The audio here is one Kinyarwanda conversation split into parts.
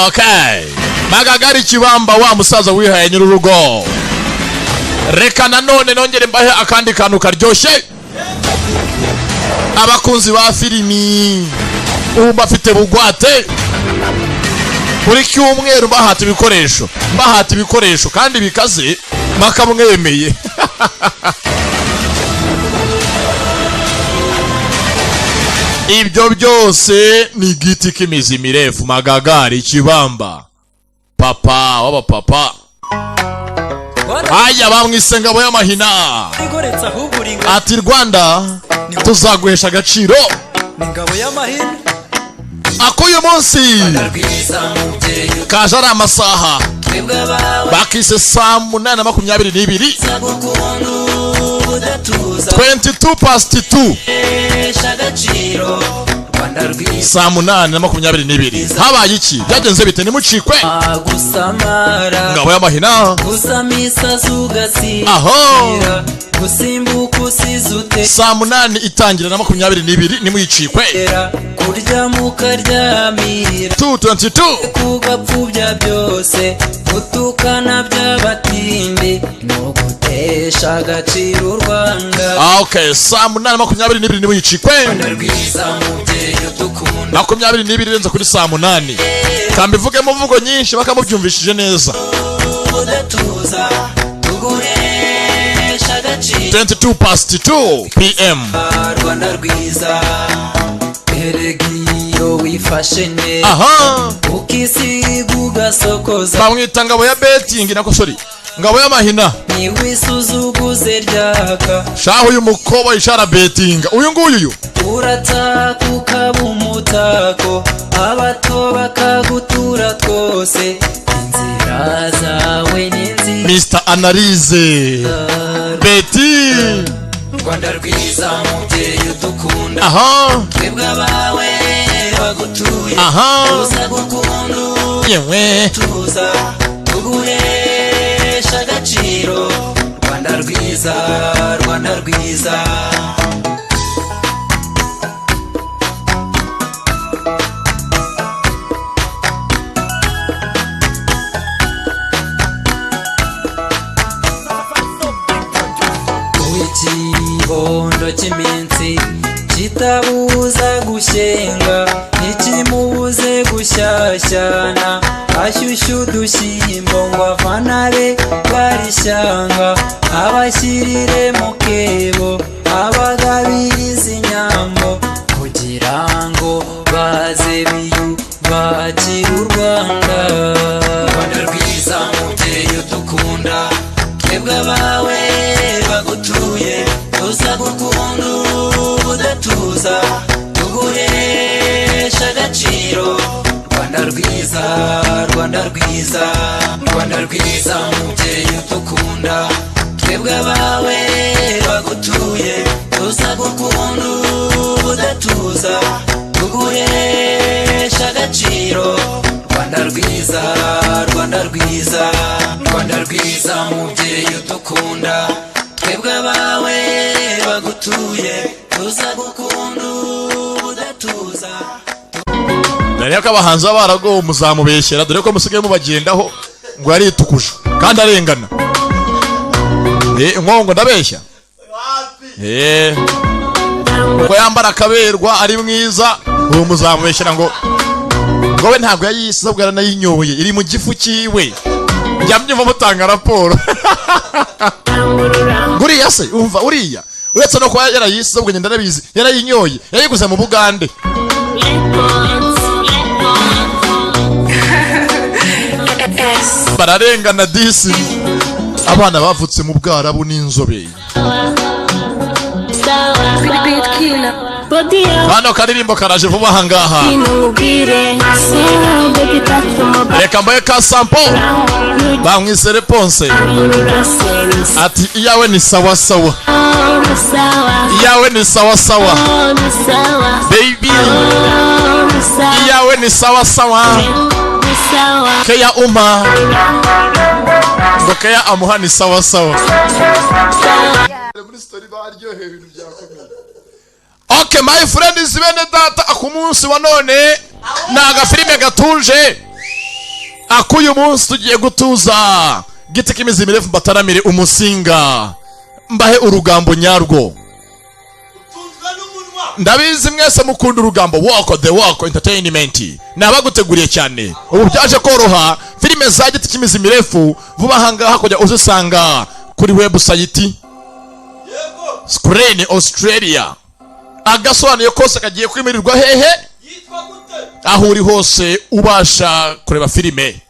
Okay. Magagari Kibamba wa musaza wihaye nyururugo. Reka nanone nongere mbahe akandi kantu karyoshe. Abakunzi ba filimi ubu bafite bugwate. Buri cyumweru bahata ibikoresho kandi bikaze makamwemeye. Ibyo byose ni giti kimizi mirefu. Magagari Kibamba papa waba papa aya bamwise Ngabo y'Amahina ati Rwanda tuzaguhesha agaciro Ngabo y'Amahina akuyu munsi kaje ari amasaha bakise saa 8:22 22:02 saa 8:22 habaye iki byagenze bite nimucikwe Ngabo y'Amahina gusamisa zugasi aho gusimbuka usizute saa 8 itangira na 22 nimuyicikwe kurya mukaryamira 2:22 kugapfubya byose gutukana by'abatindi no gutesha agaciro u Rwanda. Okay, saa 8:22 nimuyicikwe 22 renza kuri saa 8 kambivuge muvugo nyinshi bakamubyumvishije neza 22:02 PM Rwanda rwiza eregiyo wifashe ne aha ukisiga ugasokoza bamwita Ngabo ya betting nako sorry Ngabo y'Amahina ni wisuzuguze ryaka shaho uyu mukoba ishara betting uyu nguyu urataka ukabumutako abato bakagutura twose inzira zawe n'inzira Mr. Analyze Betty Rwanda rwiza mubyeyi udukunda aha twebwe abawe bagutuye aha tuza gukunda yewe tuza tuguhesha agaciro Rwanda rwiza Rwanda rwiza ikibondo cy'iminsi kitabuza gushyenga ntikimubuze gushyashyana ashyushya udushyimbo ngo avanare barishyanga abashyirire mu kebo abagabiriza inyambo kugira ngo baze biyubakire u Rwanda. Rwanda rwiza mubyeyi udukunda twebwe abawe bagutuye tuza gukunda ubudatuza tuguhesha agaciro Rwanda rwiza Rwanda rwiza Rwanda rwiza mubyeyi udukunda twebwe abawe bagutuye tuza gukunda ubudatuza tuguhesha agaciro Rwanda rwiza Rwanda rwiza Rwanda rwiza mubyeyi udukunda twebwe abawe bagutuye tuza gukunda ubudatuza. Dore ko abahanzi barago muzamubeshyera dore ko musigaye mubagendaho ngo yaritukuje kandi arengana inkongo ndabeshya uko yambara akaberwa ari mwiza uwo muzamubeshyera ngo we ntabwo yayise bwa nayinyoye iri mu gifu kiwe byambyumva mutanga raporo guriya se umva uriya uretse no kwa yarayise ubwo ngenda nabizi yarayinyoye yayiguze mu Bugande bararengana disi abana bavutse mu Bwarabu n'inzobe hano karirimbo karaje vuba ahangaha reka mbaye ka sample bamwise Reponse ati iyawe ni sawa sawa iyawe ni sawa sawa baby iyawe ni sawa sawa keya uma ngo keya amuha ni sawa sawa muri story baryoheye ibintu byakomeye Okay my friend bene data ku munsi wa none naga filime gatuje akuyu munsi tugiye gutuza gite kimizi mirefu bataramire umusinga mbahe urugambo nyarwo ndabizi mwese mukunda urugambo walk the walk entertainment nabaguteguriye cyane ubu byaje koroha filime za gite kimizi mirefu vuba hanga hakojya uzisanga kuri website Screen Australia agasobanuye kose kagiye kwimirirwa hehe aho uri hose ubasha kureba filime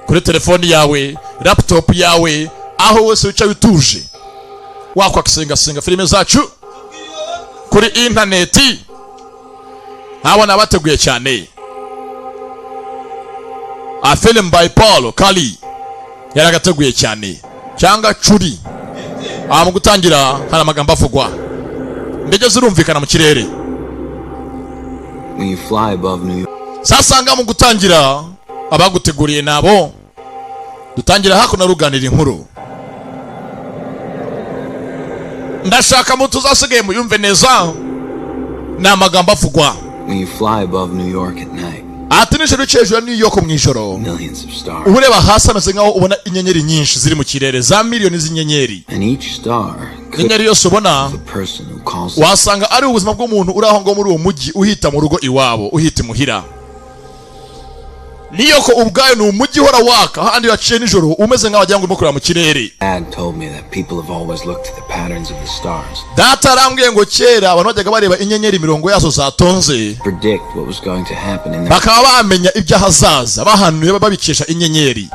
kuri telefoni yawe laptop yawe aho wese wica bituje wakwakisenga filime zacu kuri internet abana bateguye cyane a film by Paul Kali yaragateguye cyane cyanga curi mu gutangira hari amagambo avugwa ndege zirumvikana mu kirere when you fly above New York. Sasanga mu gutangira abaguteguriye nabo dutangira hakuno ruganira inkuru ndashaka mutuzasigaye muyumve neza na magambo avugwa When you fly above New York at night, ati nijoro cyejo ya New York mu ijoro millions of stars, ureba hasi ameze nkaho ubona inyenyeri nyinshi ziri mu kirere za miliyoni z'inyenyeri and each star could inyenyeri yose ubona be the person who calls wasanga ari ubuzima bw'umuntu uri aho ngo muri uwo mujyi uhita mu rugo iwabo uhita imuhira niyo ko ubwayo ni umujyi hora waka handi yaciye nijoro umeze nkaho wagira ngo urimo kureba mu kirere. Dad told me that people have always looked at the patterns of the stars, Data arambwiye ngo kera abantu bajyaga bareba inyenyeri mirongo yazo zatonze predict what was going to happen in their bakaba bamenya ibyahazaza bahanuye babikesha inyenyeri.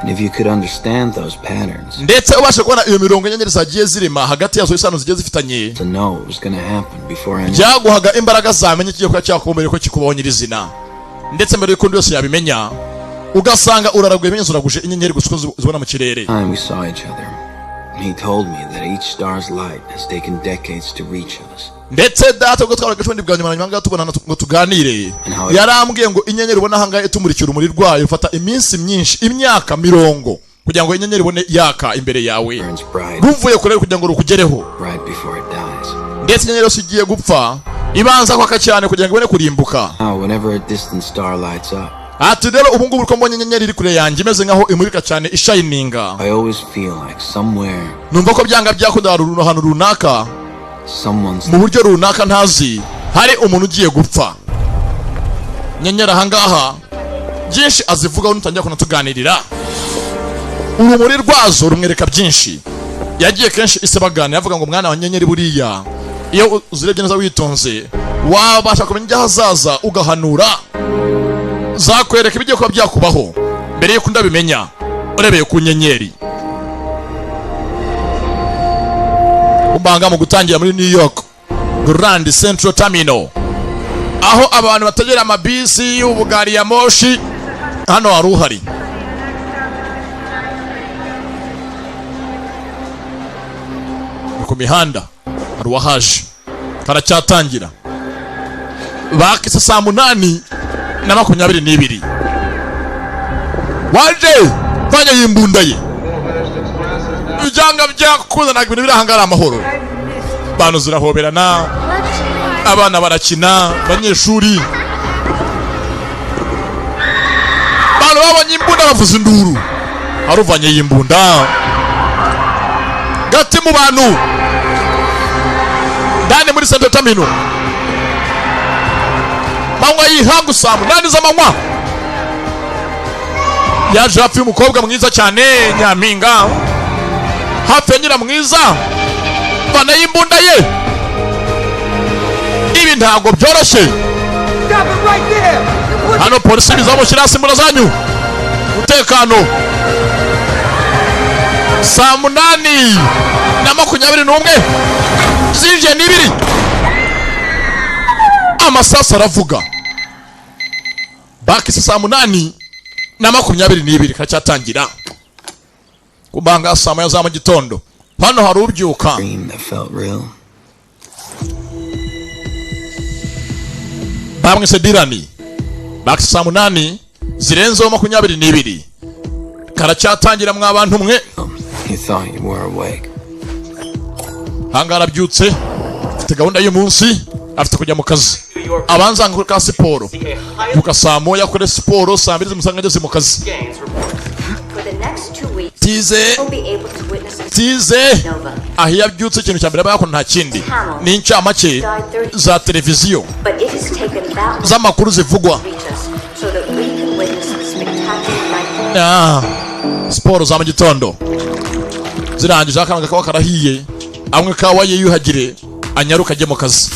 and if you could understand those patterns, Ndetse ubashe kubona iyo mirongo inyenyeri zagiye zirema hagati yazo isano zigiye zifitanye to know what was going to happen before anyone byaguhaga imbaraga zamenye kigiye kuba cyakubombere ko kikubaho nyirizina. Ndetse mbere y'uko yose yabimenya ugasanga uraragwe bimenyetso uraguje inyenyeri gusuko zibona mu kirere. time we saw each other, and he told me that each star's light has taken decades to reach us. Ndetse data ubwo twaraga cyo ndibwa nyuma nyuma tubona ngo tuganire yarambwiye ngo inyenyeri ubona hanga itumurikira urumuri rwayo ufata iminsi myinshi imyaka 100 kugira ngo inyenyeri ibone yaka imbere yawe Burns bright ruvuye kure kugira ngo rukugereho. right before it dies. Ndetse inyenyeri yose igiye gupfa ibanza kwaka cyane kugira ngo ibone kurimbuka. Now, whenever a distant star lights up, Ati rero ubu ngubu uko mbonye inyenyeri iri kure yanjye imeze nkaho imurika cyane ishininga, I always feel like somewhere, numva ko byanga byakunda ahantu runaka someone's mu buryo runaka ntazi hari umuntu ugiye gupfa. Nyenyeri ahangaha byinshi azivugaho nutangira kuna tuganirira urumuri rwazo rumwereka byinshi. Yagiye kenshi isebaganira avuga ngo mwana wa nyenyeri buriya iyo uzirebye neza witonze wabasha kumenya hazaza ugahanura zakwereka ibigiye kuba byakubaho mbere yuko ndabimenya urebeye ku nyenyeri. Umbanga mu gutangira muri New York Grand Central Terminal aho abantu bategera amabisi y'ubugari ya moshi hano hari uhari. Ku mihanda hari wahaje karacyatangira bakise saa 8:22 waje fanya yimbunda ye ijanga byakuzana ibintu birahangara amahoro bano zirahoberana abana barakina banyeshuri bano babonye imbunda bavuza induru aruvanye yimbunda gati mu bantu ndani muri Central Terminal manywa yihangu saa 8 z'amanywa yaje hafi y'umukobwa mwiza cyane nyampinga hafi nyira mwiza bana yimbunda ye. Ibi ntago byoroshye hano polisi bizamushyira simbura zanyu umutekano. Saa 8:21 zinje nibiri amasasa aravuga bakise saa 8:22 kacyatangira kubanga saa 9 za mu gitondo hano hari ubyuka dream that felt real. bamwe se dirani bakise saa 8 zirenzeho 22 karacyatangira mwa abantu mwe. You thought you were awake. Hangara byutse afite gahunda y'umunsi afite kujya mu kazi abanza ngo ka siporo saa moya kuri siporo saa 2 zimusanga ageze mu kazi tize aho yabyutse ikintu cya mbere bayakora nta kindi ni incamake za televiziyo z'amakuru zivugwa siporo za mu gitondo zirangije akanga kawa karahiye amwe kawa ye yuhagire anyaruka ajye mu kazi.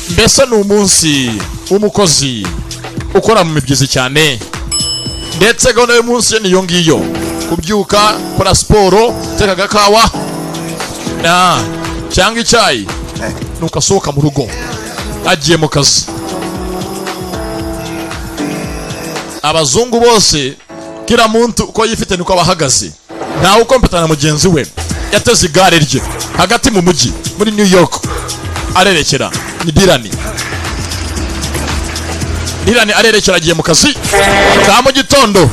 Mbese ni umunsi w'umukozi ukora mu mibyizi cyane, ndetse gahunda y'umunsi niyo ngiyo: kubyuka, kora siporo, teka agakawa cyangwa icyayi, nuko asohoka mu rugo agiye mu kazi. Abazungu bose kila muntu uko yifite niko abahagaze, ntawe ukompetana na mugenzi we. Yateze igare rye hagati mu mujyi muri New York arerekera ni Dylan arerekera agiye mu kazi ka mu gitondo,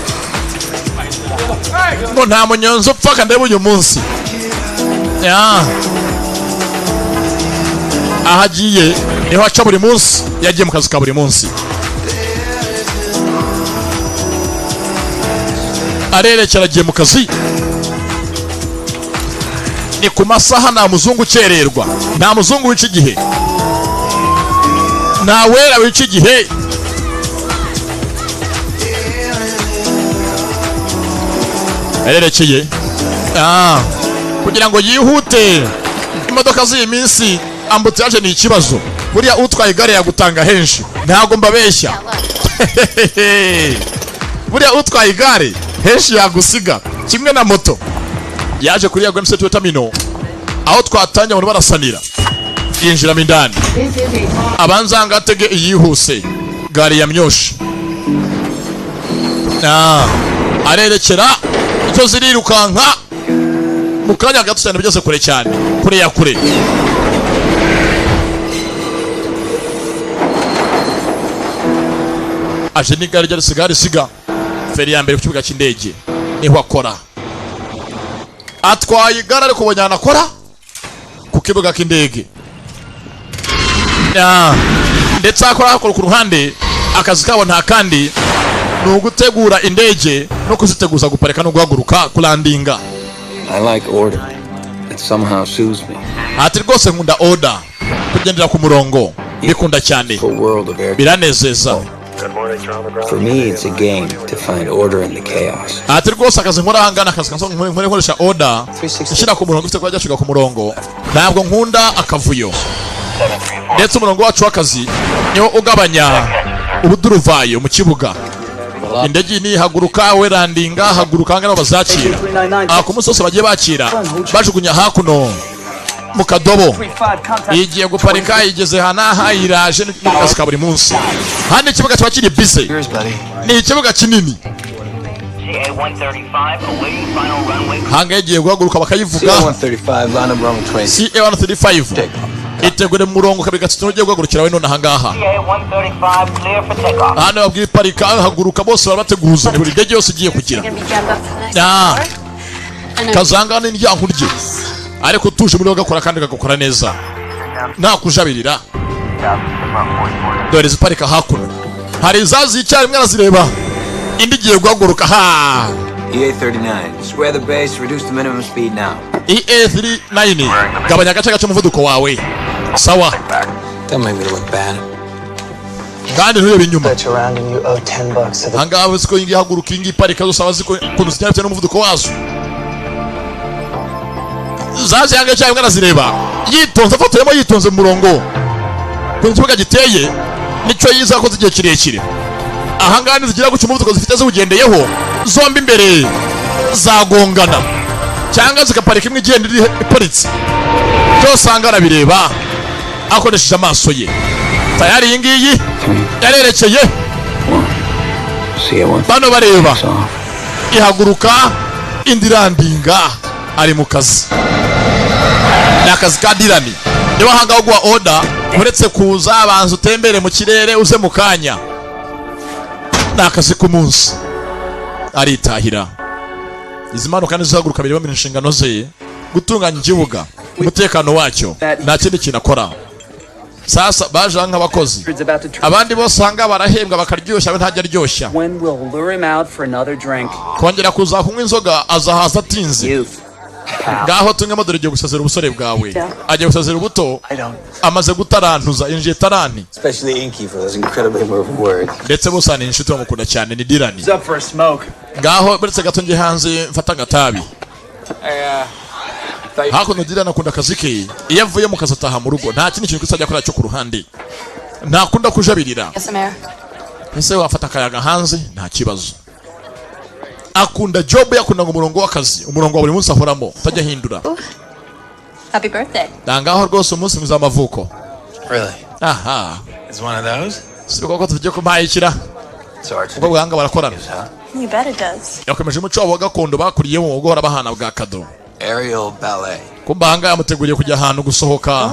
ngo nta munyonzi upfa kandi uyu munsi ahagiye niho aca buri munsi, yagiye mu kazi ka buri munsi. Arerekera agiye mu kazi, ni ku masaha, nta muzungu ukererwa, nta muzungu w'iki gihe, nta wera w'iki gihe. Arerekeye kugira ngo yihute. Imodoka z'iyi minsi ambutiyaje ni ikibazo, buriya utwaye igare yagutanga henshi, ntabwo mbabeshya. Buriya utwaye igare henshi yagusiga, kimwe na moto. Yaje kuri ya Gwemse Toyota Mino aho twatanya abantu barasanira, yinjira mindani, abanza ngatege iyihuse gari ya myoshi. Arerekera icyo zirirukanka mu kanya gato cyane, byose kure cyane, kure ya kure. Aje ni gari rya sigari siga feri ya mbere ku kibuga cy'indege niho akora. Atwaye igare ariko bonyana akora ku kibuga cy'indege, ndetse akora ku ruhande. Akazi kabo nta kandi ni ugutegura indege no kuziteguza guparika no guhaguruka kulandinga. I like order. It somehow soothes me. Ati rwose nkunda order, kugendera ku murongo bikunda cyane, biranezeza. For me, it's a game to find order in the chaos. Ati rwose akazi nkora hangana, akazi nkoresha order, ishyira ku murongo, ifite kuba ryashyirwa ku murongo. Ntabwo nkunda akavuyo, ndetse umurongo wacu w'akazi niwo ugabanya ubuduruvayo mu kibuga. Indege ni haguruka, we landinga, haguruka ngana bazakira. Ku musozi bagiye bakira bajugunya hakuno mu kadobo, igiye guparika, igeze hanaha, iraje n'akazi ka buri munsi. Hano ikibuga kiba kiri busy, ni ikibuga kinini. Hanga yagiye guhaguruka bakayivuga CA-135 itegure mu murongo kabiri gatatu ugiye guhagurukira we none ahangaha. Hano babwiye parika, haguruka, bose barabateguza, ni buri ndege yose igiye kugira. Kazanga n'indyango rye ariko tuje muri gakora kandi gakora neza, nta kujabirira. Dore ziparika hakuno, hari izazi icyarimwe arazireba, indi giye guhaguruka. EA-39, square the base, reduce the minimum speed now. EA-39, gabanya agace gace umuvuduko wawe. Sawa. That made me look bad. Kandi nturebe inyuma. Hangaha uziko ingi haguruka, ingi parika zose abaziko kuntu zinyarutse n'umuvuduko wazo. Zaje yange cyayo arazireba, yitonze, afatuyemo yitonze mu murongo. Ku kibuga giteye nico yiza ko zigiye kirekire. Ahangaha nizigira guca umuvuduko zifite zugendeyeho, zombi imbere zagongana cyangwa zikaparika imwe igenda iri iparitse. Cyose anga arabireba akoresheje amaso ye. Tayari iyi ngiyi yarerekeye, bano bareba, ihaguruka, indi landinga, ari mu kazi. Ni akazi ka Dylan. Niba hangaho guha order, uretse kuza abanza utembere mu kirere uze mu kanya, ni akazi ku munsi. Aritahira. Izi mpanuka nizihaguruka birimo inshingano ze, gutunganya ikibuga, umutekano wacyo, nta kindi kintu akora. sasa baje nk'abakozi abandi bose hanga barahembwa bakaryoshya ntajya aryoshya kongera kuza kunywa inzoga azahaza atinze ngaho tumwe modere giye gusazera ubusore bwawe ajya gusazera ubuto amaze gutarantuza injiye tarani ndetse busana inshuti bamukunda cyane ni Dirani ngaho beretse gato nje hanze mfata gatabi hakuno Dirani akunda akazi ke iyo avuye mu kazi ataha mu rugo nta kindi kintu kisajya akora cyo ku ruhande ntakunda kujabirira ese wafata akayaga hanze nta kibazo akunda job yakunda ngo umurongo w'akazi umurongo wa buri munsi ahoramo utajya hindura Happy birthday. Dangaho rwose umunsi mwiza w'amavuko. Really? Aha. It's one of those? Sibwo ko tujye kumpayikira. Ubwo bwanga barakorana. You bet it does. Yakomeje umuco wabo gakondo bakuriye mu guhora bahana bwa kado. Aerial ballet. Kumbanga yamuteguriye kujya ahantu gusohoka.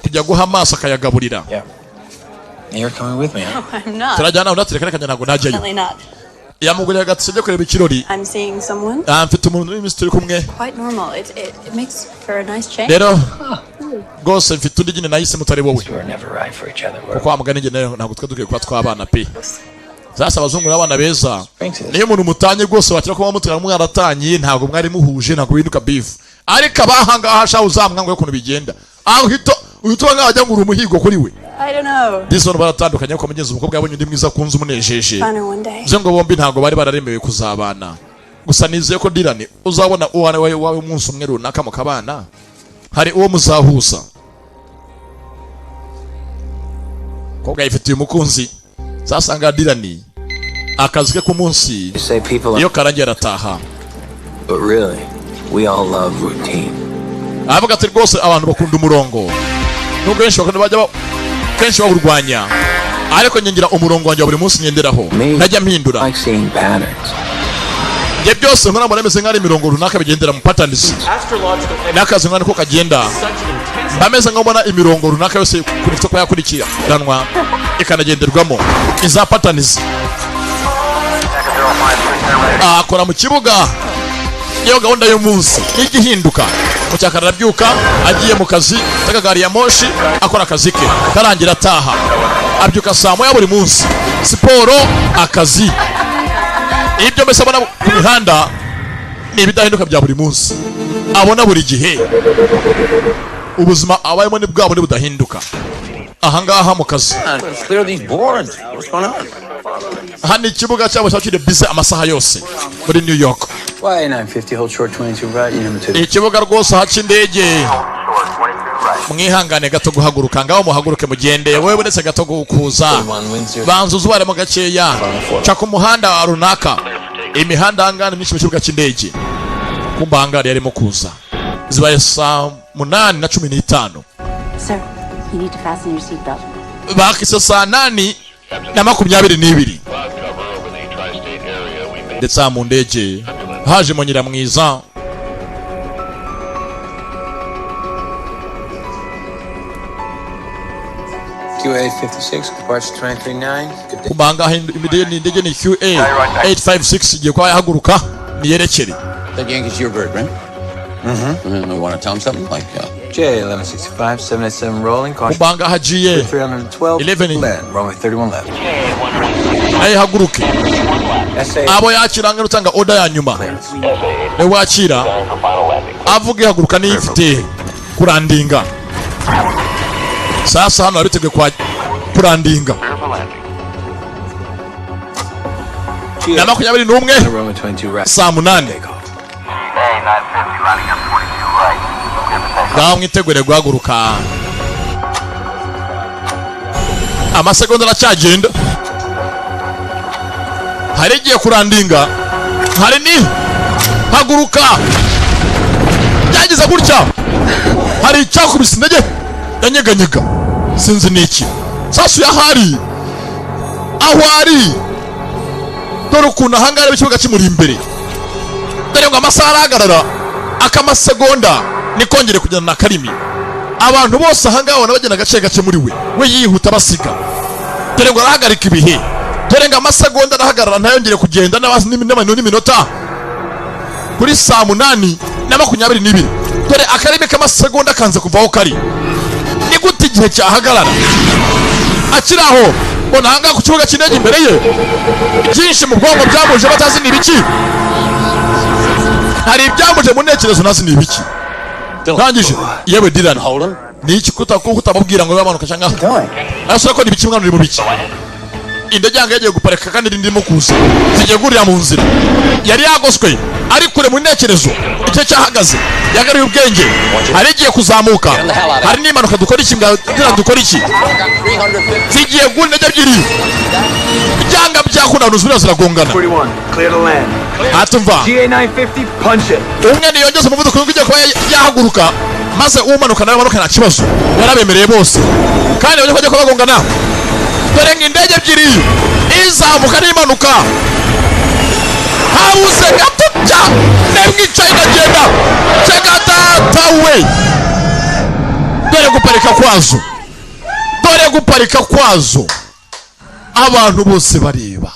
Kujya guha amaso akayagaburira. Yeah. You're coming with me, huh? No, I'm not. Turajyana unatireka kanya ntago najyayo. Definitely not. Yamuguriye gatsebye kureba ikirori. I'm seeing someone Mfite umuntu w'imisitiri kumwe. quite normal. It makes for a nice change. Rero gose mfite undi nyine nahise mutari wowe. We were never right for each other. Kuko amugani nge ntabwo twadugiye kuba twabana pe. Sasa abazungu n'abana beza. Niyo umuntu mutanye gose wakira ko bamutira mwaratanyiye ntabwo mwari muhuje ntabwo binduka beef. Ariko abahanga ahasha uzamwango y'ukuntu bigenda. Aho uhito ngajya ngura umuhigo kuri we. I don't know. Dison baratandukanye ko mugenzi umukobwa yabonye undi mwiza kunze umunejeje. Find her one day. Je ngo bombi ntabwo bari bararemewe kuzabana. Gusa nizeye ko Dirani uzabona uwane wawe umunsi umwe runaka mu kabana. Hari uwo muzahuza. Kobwa yifitiye umukunzi. Sasa nga Dirani akazi ke ku munsi iyo karangiye arataha. But really, we all love routine. Avuga ati rwose abantu bakunda umurongo. Nubwo benshi bakunda bajya kenshi bawurwanya. Ariko nyengira umurongo wanjye buri munsi nyenderaho. Najya mpindura. Like seeing patterns. Nge byose nkora mbona meze nk'ari imirongo runaka bigendera mu patterns. Nakazi nkana ko kagenda. Bameze nk'abona imirongo runaka yose kurifite ko yakurikira. Ranwa ikanagenderwamo. Iza patterns. Akora mu kibuga. Iyo gahunda y'umunsi igihinduka. Mucyakara byuka agiye mu kazi takagari ya moshi akora akazi ke karangira ataha abyuka saa moya buri munsi siporo akazi ibyo mbese abona ku mihanda ni ibidahinduka bya buri munsi abona buri gihe ubuzima abayemo ni bwabo ni budahinduka ahangaha mu kazi Clear these boards. What's going on? hani ikibuga cyabo cyakire bize amasaha yose muri New York. Why 950 hold short 22 right number 2. Ikibuga rwose haca indege mwihangane gato guhaguruka ngaho muhaguruke mugende wewe bonetse gato gukuza banzuzu baremo gakeya ca ku muhanda wa runaka imihanda hangana myinshi mu kibuga cy'indege kumbangari yarimo kuza zibaye saa 8:15. Sir, you need to fasten your seatbelt. Bakise saa 8:22 ndetse mu ndege haje mu nyiramwiza QA 56 departure 239. kumbanga indege ni QA 856 igiye kwa yahaguruka niyerekere. That Yankees your bird, right? Mm-hmm. You want to tell him something like J 1165 787 rolling caution kumbanga hagiye 312 11 land runway 31 left. ay haguruke abo yakiranga rutanga order ya nyuma e wakira avuga haguruka ni ifite kurandinga sasa hano ariteguye kwa kurandinga na 21 saa 8 ngaho mwitegure guhaguruka amasegonda aracyagenda hari igiye kurandinga hari ni haguruka yagize gutya hari icyakubise intege yanyeganyega sinzi niki sasu yahari aho ari dore ukuntu ahangara ikibuga kimuri imbere dore ngo amasaha arahagarara akamasegonda nikongere kugenda na karimi abantu bose ahangara bagenda gace gace muri we yihuta basiga dore ngo arahagarika ibihe dore ngo amasegonda arahagarara ntayongere kugenda n'iminota kuri saa 8:22 dore akarimi k'amasegonda kanze kuvaho kari ni ni gute igihe cyahagarara akiraho mbona hanga ku kibuga cy'indege imbere ye byinshi mu bwonko byamuje batazi ni ibiki hari ibyamuje mu ntekerezo ntazi ni ibiki ntangije yewe Dylan ni iki kutamubwira ngo bamanuka cyangwa asura ko ni ibiki mwana uri mu biki indege yanga yagiye guparika kandi ndimo kuza zigiye gurira mu nzira yari yagoswe ari kure mu ntekerezo icyo cyahagaze yagariye ubwenge ari giye kuzamuka hari n'impanuka dukora iki ngira dukora iki zigiye gurira indege ebyiri byanga byakundanuza biriya ziragongana atumva umwe niyongeza umuvuduko w'ugiye kuba yahaguruka maze umanuka nawe amanuka nta kibazo yarabemereye bose kandi bajya kujya kubagongana dore ng'indege ebyiri izamuka n'impanuka habuze gato cyane n'imwicaye inagenda cega data we dore guparika kwazo abantu bose bareba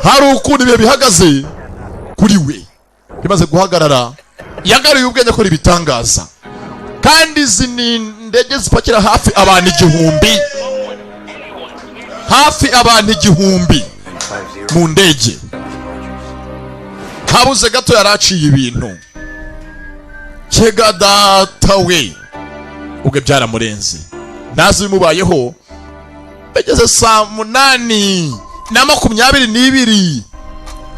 hari ukuntu ibihe bihagaze kuri we bimaze guhagarara yagaruye ubwenge akora ibitangaza kandi izi ni indege zipakira hafi abantu igihumbi mu ndege habuze gato yaraciye ibintu cega data we ubwe byaramurenze ntazi bimubayeho bageze 8:22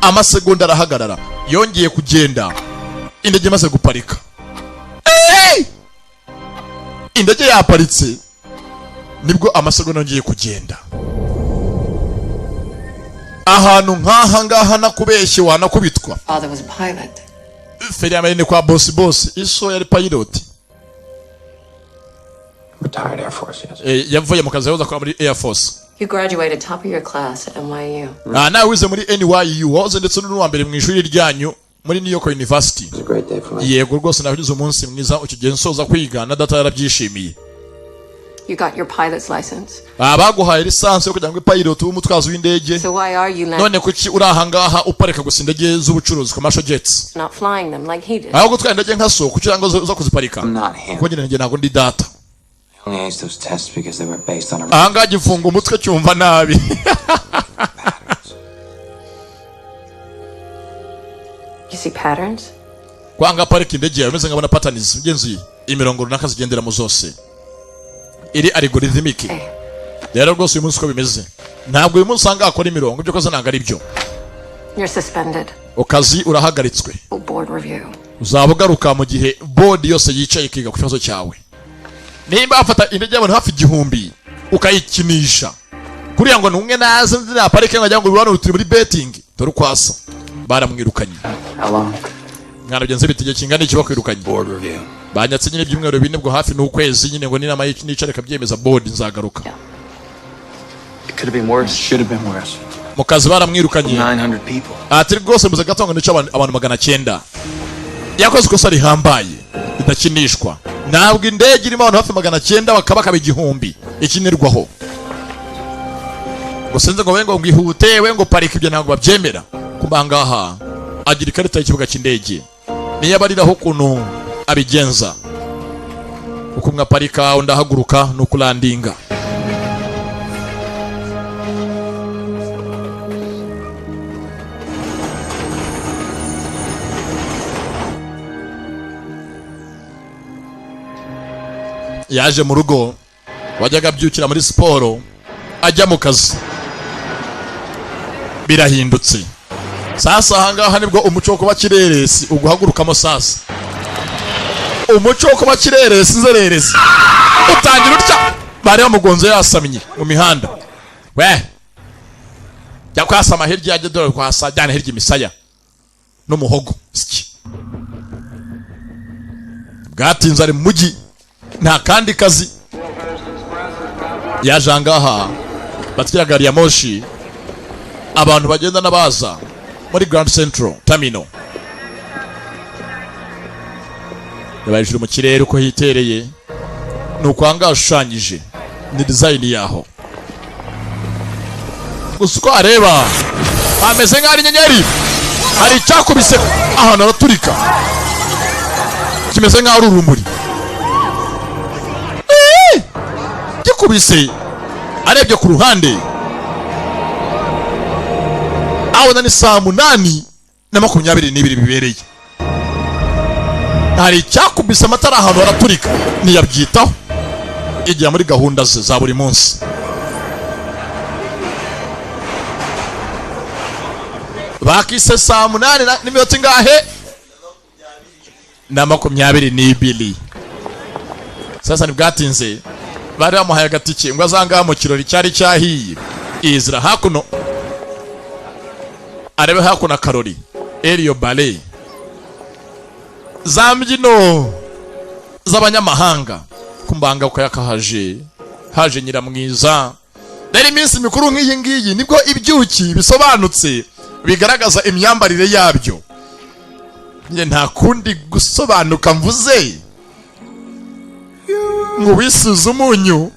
amasegonda arahagarara yongeye kugenda indege imaze guparika indege yaparitse nibwo amasegonda yongeye kugenda ahantu nk'aha ngaha nakubeshye wanakubitwa Father was a pilot. Feriamarine kwa boss iso yari pilot Retired Air Force, yes. Yavuye mu kazi yoza kwa muri Air Force. You graduated top of your class at NYU. Nawe wize muri NYU wahoze ndetse n'uwa mbere mu ishuri ryanyu muri New York University. Yego rwose nahize umunsi mwiza ukigiye nsoza kwiga na data yarabyishimiye. You got your pilot's license. Baguhaye lisansi yo kujya ngo pilot w'umutwazi w'indege. So why are you none kuki urahangaha upareka gusa indege z'ubucuruzi commercial jets? Not flying them like he did. Aho gutwara indege nka so kuki ngo zo kuziparika? Kuko nyine nge nago ndi data. Only aced those tests because they were based on a Anga gifunga umutwe cyumva nabi. You see patterns? Kwanga parika indege yawe meze ngabona patterns ngenzi imirongo runaka zigendera mu zose. Iri algorithmic. Rero rwose uyu munsi ko bimeze. Ntabwo uyu munsi anga akora imirongo byo koza nanga ari byo. You're suspended. Okazi urahagaritswe. Board review. Uzabugaruka mu gihe board yose yicaye ikiga ku kibazo cyawe. Nimba afata indege y'abantu hafi 1000 ukayikinisha kuriya ngo numwe naze nzina parike ngajya ngo bibano turi muri betting dore kwasa baramwirukanye. Hello. Ngana byenze bitige kingana iki bakwirukanye. Board review. Banyatse nyine byumwero bine bwo hafi n'ukwezi nyine ngo ninama y'icare kabyemeza board nzagaruka. It could have been worse. Should have been worse. Mu kazi baramwirukanye. 900 people. Ati rwose muze gatongo nico abantu 900. Yakoze ko sari hambaye bidakinishwa. Ntabwo indege irimo abantu hafi 900 bakaba 1000 ikinirwaho. Ngo senze ngo wengo ngihute wengo parika ibyo ntabwo babyemera. Kumbangaha agira ikarita y'ikibuga cy'indege. Niyo abariraho kuno abigenza. Uko mwaparika undahaguruka no kulandinga. Yaje mu rugo wajyaga byukira muri siporo ajya mu kazi birahindutse sasa ahangaha nibwo umuco wo kuba kireresi uguhagurukamo sasa umuco wo kuba kireresi nzereresi utangira utya bari bamugonze yasamye mu mihanda we jya kwasama hirya yajya dore kwasajyana hirya imisaya n'umuhogo bwatinze ari mu mujyi nta kandi kazi yajangaha batwira gari ya moshi abantu bagenda nabaza muri Grand Central Terminal yabajije mu kirere uko hitereye nuko anga ashushanyije ni design yaho gusuko areba ameze nk'ari nyenyeri hari cyakubise ahantu araturika kimeze nk'ari urumuri agikubise arebye ku ruhande abona ni 8:22 bibereye. Hari icyakubise amatara ahantu haraturika ntiyabyitaho, igiye muri gahunda ze za buri munsi. Bakise 8:22 ingahe na 22. Sasa nibwatinze bari bamuhaye agatike ngo azangaha mu kirori cyari cyahiye. Izra hakuno arebe hakuno Karoli Elio Ballet za mbyino z'abanyamahanga kumbanga uko yakahaje haje Nyiramwiza. Rero iminsi mikuru nk'iyi ngiyi nibwo ibyuki bisobanutse bigaragaza imyambarire yabyo. Nje nta kundi gusobanuka mvuze ngo wisuze umunyu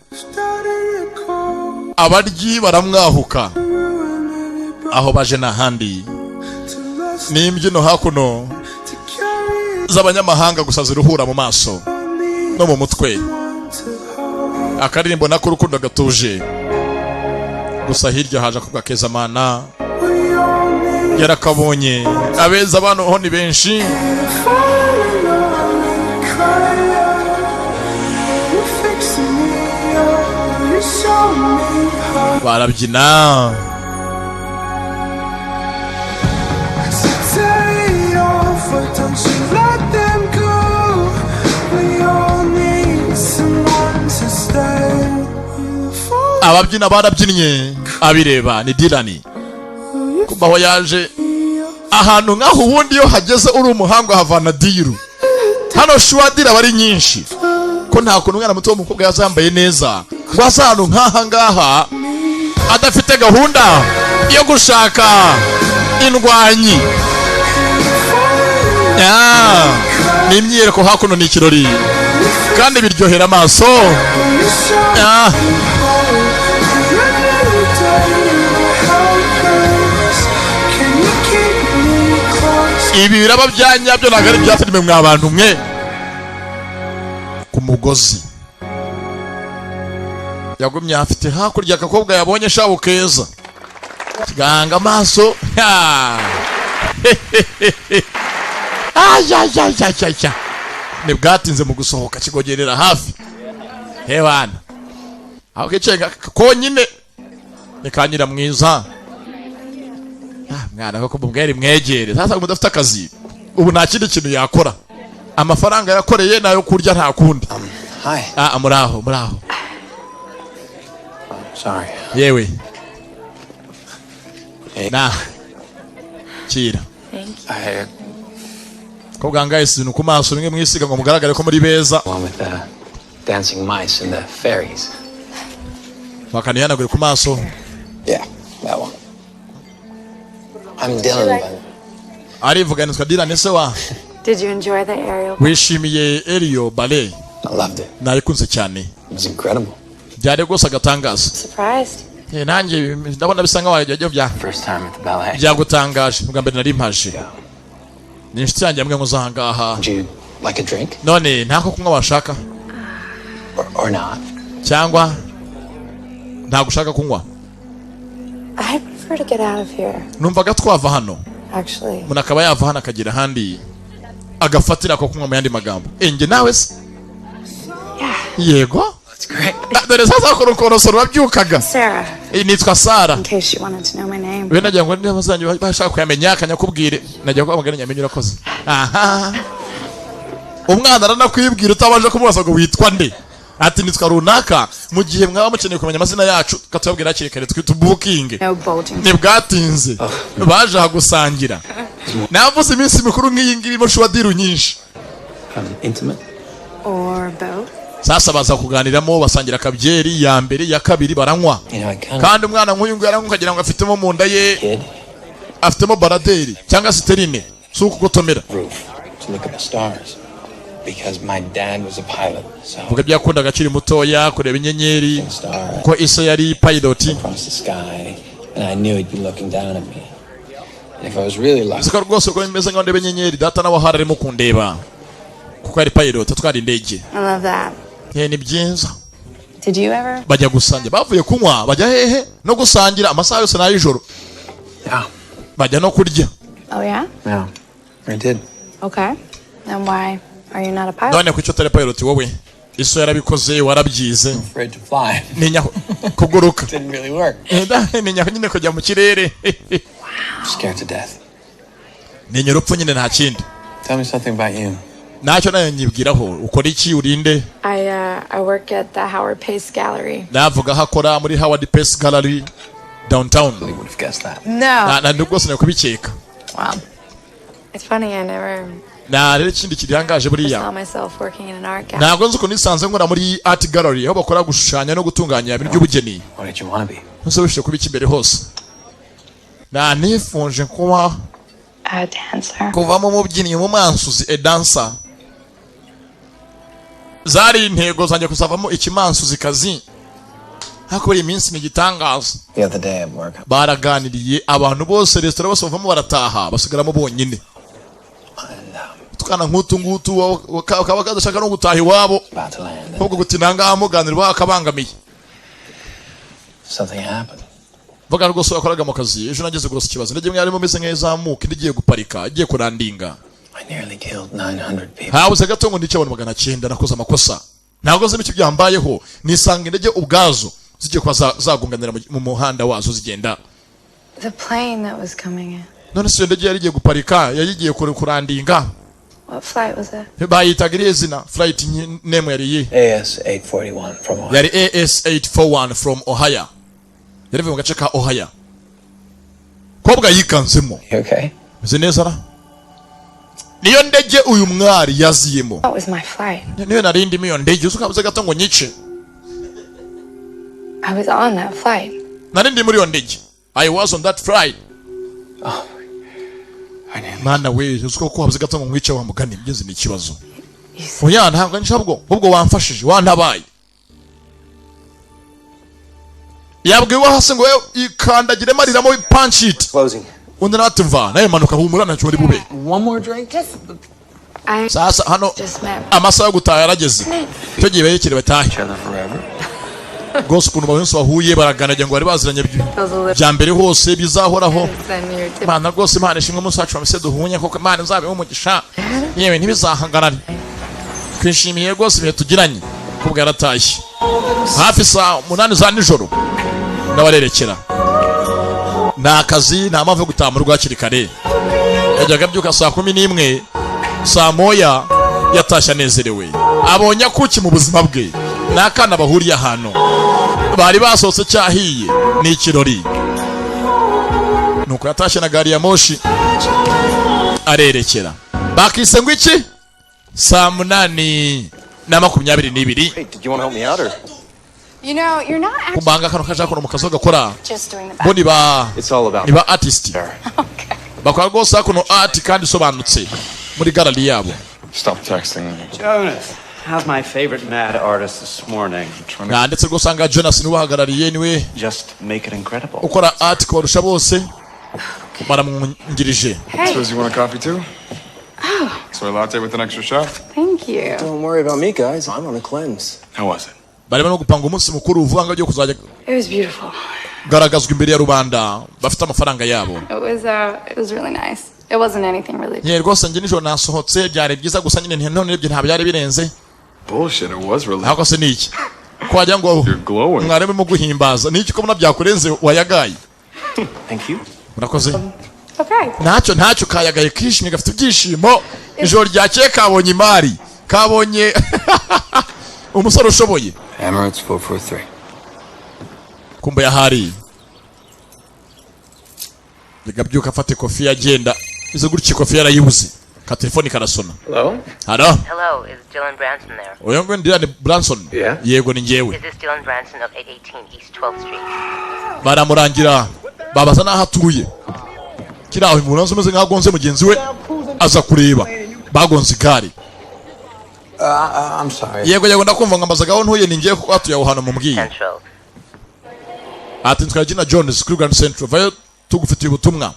abaryi baramwahuka aho baje n'ahandi. N'imbyino hakuno z'abanyamahanga gusa ziruhura mu maso no mu mutwe. Akaririmbo nako urukundo gatuje gusa hirya haje akubwa Kezamana yarakabonye abeza abantu ho ni benshi. Barabyina ababyina barabyinnye abireba ni Dylan kubaho yaje ahantu nkaho ubundi yo hageze uri umuhanga havana diru. Hano shuwadira bari nyinshi ko nta kuntu umwana muto w'umukobwa yazambaye neza ngo ahantu nkaha ngaha adafite gahunda yo gushaka indwanyi. Ni imyiyereko hakuno ni ikirori kandi biryohera amaso. Ibi biraba byanyabyo nagari byafilime mwa bantu mwe ku mugozi yagumye afite hakurya akakobwa yabonye shabu keza kiganga amaso. Nibwatinze mu gusohoka kigogerera hafi hebana aho kecenga konyine ni Nyiramwiza. Mwana ko mubwere mwegere sasa mudafite akazi ubu nta kindi kintu yakora amafaranga yakoreye nayo kurya nta kundi. Hi. Muraho Sorry. yewe Hey. na kira I ko bwangaye sinu ku maso nimwe mwisiga ngo mugaragare ko muri beza. one with the dancing mice and the fairies. Bakaniyanagure ku maso. Yeah, that one. I'm Dylan. Arivuganizwa Dylan se wa. Did you enjoy the aerial? Wishimiye Elio Ballet. I loved it. Nayikunze cyane. It was incredible. Byari rwose agatangaza. Surprised? Nanjye ndabona bisanga wajya bya. First time at the ballet. Byagutangaje ubwa mbere nari mpaje. Ni inshuti yanjye amwe muzahangaha. Would you like a drink? None ntako kunywa washaka Or not? cyangwa nta gushaka kunywa. I prefer to get out of here. Numvaga twava hano. Actually. Muna akaba yava hano akagira handi agafatira ko kunywa mu yandi magambo. Enge nawe se? Yego. That's great. Dore sasa ko rukorosoro babyukaga. Sarah. Nitwa Sara. In case you wanted to know my name. We najya ngo niba bazanyu bashaka kuyamenya akanyakubwire. Najya ko amagana nyamenye urakoze. Aha. Umwana aranakwibwira utabaje kumubaza ngo witwa nde. Ati nitwa runaka mu gihe mwaba mukeneye kumenya amazina yacu katubabwira hakiri kare twita booking. No bolting. Nibwatinze baje hagusangira. Navuze iminsi mikuru nk'iyi ngiyi mo shuwadiru nyinshi. Intimate? Or both. Sasa baza kuganiramo basangira akabyeri ya mbere ya kabiri baranywa. You know, I kind of Kandi umwana nk'uyu ngo yaranywa kagira ngo afitemo mu nda ye kid afitemo baraderi cyangwa sterine suko gutomera. roof to look at the stars because my dad was a pilot. So Vuga byakundaga akiri mutoya kureba inyenyeri star ko ise yari pilot. across the sky, and I knew he'd be looking down at me. And if I was really lucky, Siko rwose ko bimeze nka ndebe inyenyeri data nawe hararimo kundeba kuko ari pilot atwara indege. I love that. Ni byiza. Did you ever? bajya gusangira bavuye kunywa bajya hehe no gusangira amasaha yose n'ay'ijoro Yeah. bajya no kurya Oh, yeah? Yeah. I did. Okay. Then why are you not a pilot? none ku icyo utari pilot wowe iso yarabikoze warabyize Afraid to fly. ninya kuguruka Didn't really work. ninya nyine kujya mu kirere Scared to death. ninya urupfu nyine nta kindi Tell me something about you. ntacyo nayo nyibwiraho ukora iki urinde I work at the Howard Pace Gallery. navuga aho akora muri Howard Pace Gallery downtown I would have guessed that. No. na rwose nari kubikeka Wow. It's funny, I never na rero ikindi kirangaje saw buriya myself working in an art gallery. ntabwo nzi ukuntu nisanze nkora muri art gallery aho bakora gushushanya no gutunganya ibintu by'ubugeni What did you want to be? ntuse wishije kuba iki imbere hose nifunje kuba A dancer. kuvamo umubyinnyi w'umumansuzi a dancer zari intego zanjye kuzavamo ikimansuzi kazi ariko iyi minsi ni igitangaza The other day at work. baraganiriye abantu bose resitora bose bavamo barataha basigaramo bonyine tukana nk'utu ngutu bakaba kadashaka no gutaha iwabo About to land. ahubwo guti nangaha muganira akabangamiye Something happened. vuga rwose wakoraga mu kazi ejo nageze rwose ikibazo ndege mwari mumeze nk'izamuka indi igiye guparika igiye kurandinga I nearly killed 900 people. habuze gato ngo ndice abantu 900 nakoze amakosa ntabwo nzi icyo byambayeho nisanga indege ubwazo zigiye kuba zagunganira mu muhanda wazo zigenda The plane that was coming in. none se indege yari igiye guparika yagiye kurandinga What flight was it? bayitaga iriya zina flight name yari iyi AS 841 from Ohio. yari AS841 from Ohio yari mu gace ka Ohio kobwa yikanzemo You okay? meze neza ra niyo ndege uyu mwari yaziyemo That was my flight. niyo narindi miyo ndege uzukabuze gato ngo nyice I was on that flight. narindi muri iyo ndege I was on that flight I didn't. mana we uzuko ko habuze gato ngo nkwice wa mugani bigeze ni ikibazo You said oya ntabwo nshabwo ubwo wamfashije wantabaye yabwiwe hasi ngo ikandagire mariramo punch it Closing. undi natumva naye manuka humura ntacyo muri bube One more drink? I sasa hano just met. amasaha yo gutaha yarageze icyo gihe berekere batahe Each other forever. rwose ukuntu abantu benshi bahuye baraganagira ngo bari baziranye Those little bya mbere hose bizahoraho then you're tip- imana rwose imana ishimwe umunsi wacu wamise duhunye kuko imana izabeho umugisha yewe ntibizahagarare twishimiye rwose ibihe tugiranye kubwo yaratashye hafi saa 8 za nijoro ndabarerekera nta kazi nta mpamvu yo gutaha mu rugo hakiri kare yajyaga abyuka saa 11 saa moya yatashye anezerewe abonye akuki mu buzima bwe n'akana bahuriye ahantu bari basohotse cyahiye ni ikirori nuko yatashye na gari ya moshi arerekera bakise ngo iki saa 8:22 Hey, did you want to help me out or? You know, you're not actually kumbanga kano kajako mu kazo gakora just doing the bo back. It's all about. ni ba artist bakora rwose hakuno art kandi isobanutse muri gallery yabo Stop texting. Jonas, how's my favorite mad artist this morning? na ndetse rwose anga Jonas niwe uhagarariye niwe Just make it incredible. ukora art kurusha bose baramwungirije Suppose you want a coffee too? Soy latte with an extra shot? Thank you. Don't worry about me, guys. I'm on a cleanse. How was it? barimo no gupanga umunsi mukuru uvuga ngo kuzajya It was beautiful. garagazwa imbere ya rubanda bafite amafaranga yabo It was really nice. It wasn't anything really. nye rwose njye nijoro nasohotse byari byiza gusa nyine none ibyo nta byari birenze Bullshit, it was really. ahako se niki ko wajya ngo You're glowing. mwareme mu guhimbaza niki ko muna byakurenze wayagaye Thank you. murakoze Okay. ntacyo kayagaye kishimye gafite ibyishimo ijoro ryakeye kabonye imari kabonye umusore ushoboye Emirates 443. kumbe yahari bigabyuka afata ikofi agenda izo gutya ikofi yarayibuze ka telefoni karasona Hello? halo Hello, is Dylan Branson there? uyo ngo ndira ni Branson Yeah. yego ni njyewe Is this Dylan Branson of 818 East 12th Street? baramurangira babaza n'aho atuye kiraho umuntu umeze nk'agonze mugenzi we aza kureba bagonze igare I'm sorry. yego ndakumva ngo ambazaga aho ntuye ni ngiye kuko atuye aho hantu mubwiye Central. ati twagina Jones kuri Grand Central vayo tugufitiye ubutumwa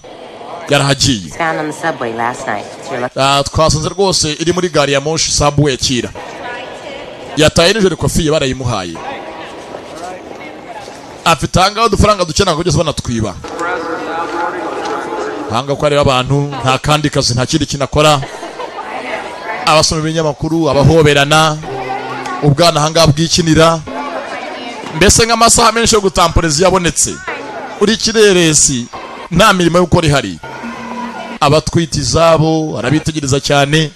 yarahagiye Found on the subway last night. It's your twasanze rwose iri muri gari ya moshi subway kira yataye nijoro kofi barayimuhaye afite ahangaho udufaranga duke ntabwo ugeze banatwiba. Hanga ko ari abantu nta kandi kazi nta kindi kinakora, abasoma ibinyamakuru, abahoberana, ubwana hanga bwikinira, mbese nk'amasaha menshi yo gutamporeza yabonetse. Uri kireresi nta mirimo yo gukora ihari, abatwita izabo arabitegereza cyane.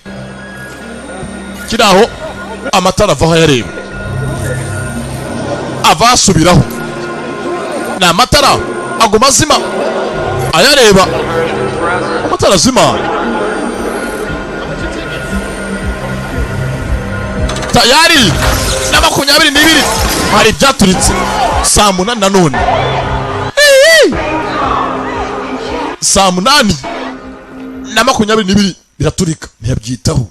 Kiraho amatara avaho yareba, avasubiraho, na amatara aguma azima ayareba, amatara azima. Tayari na 22 hari byaturitse saa 8 nanone. Saa 8 na 22 biraturika ntiyabyitaho.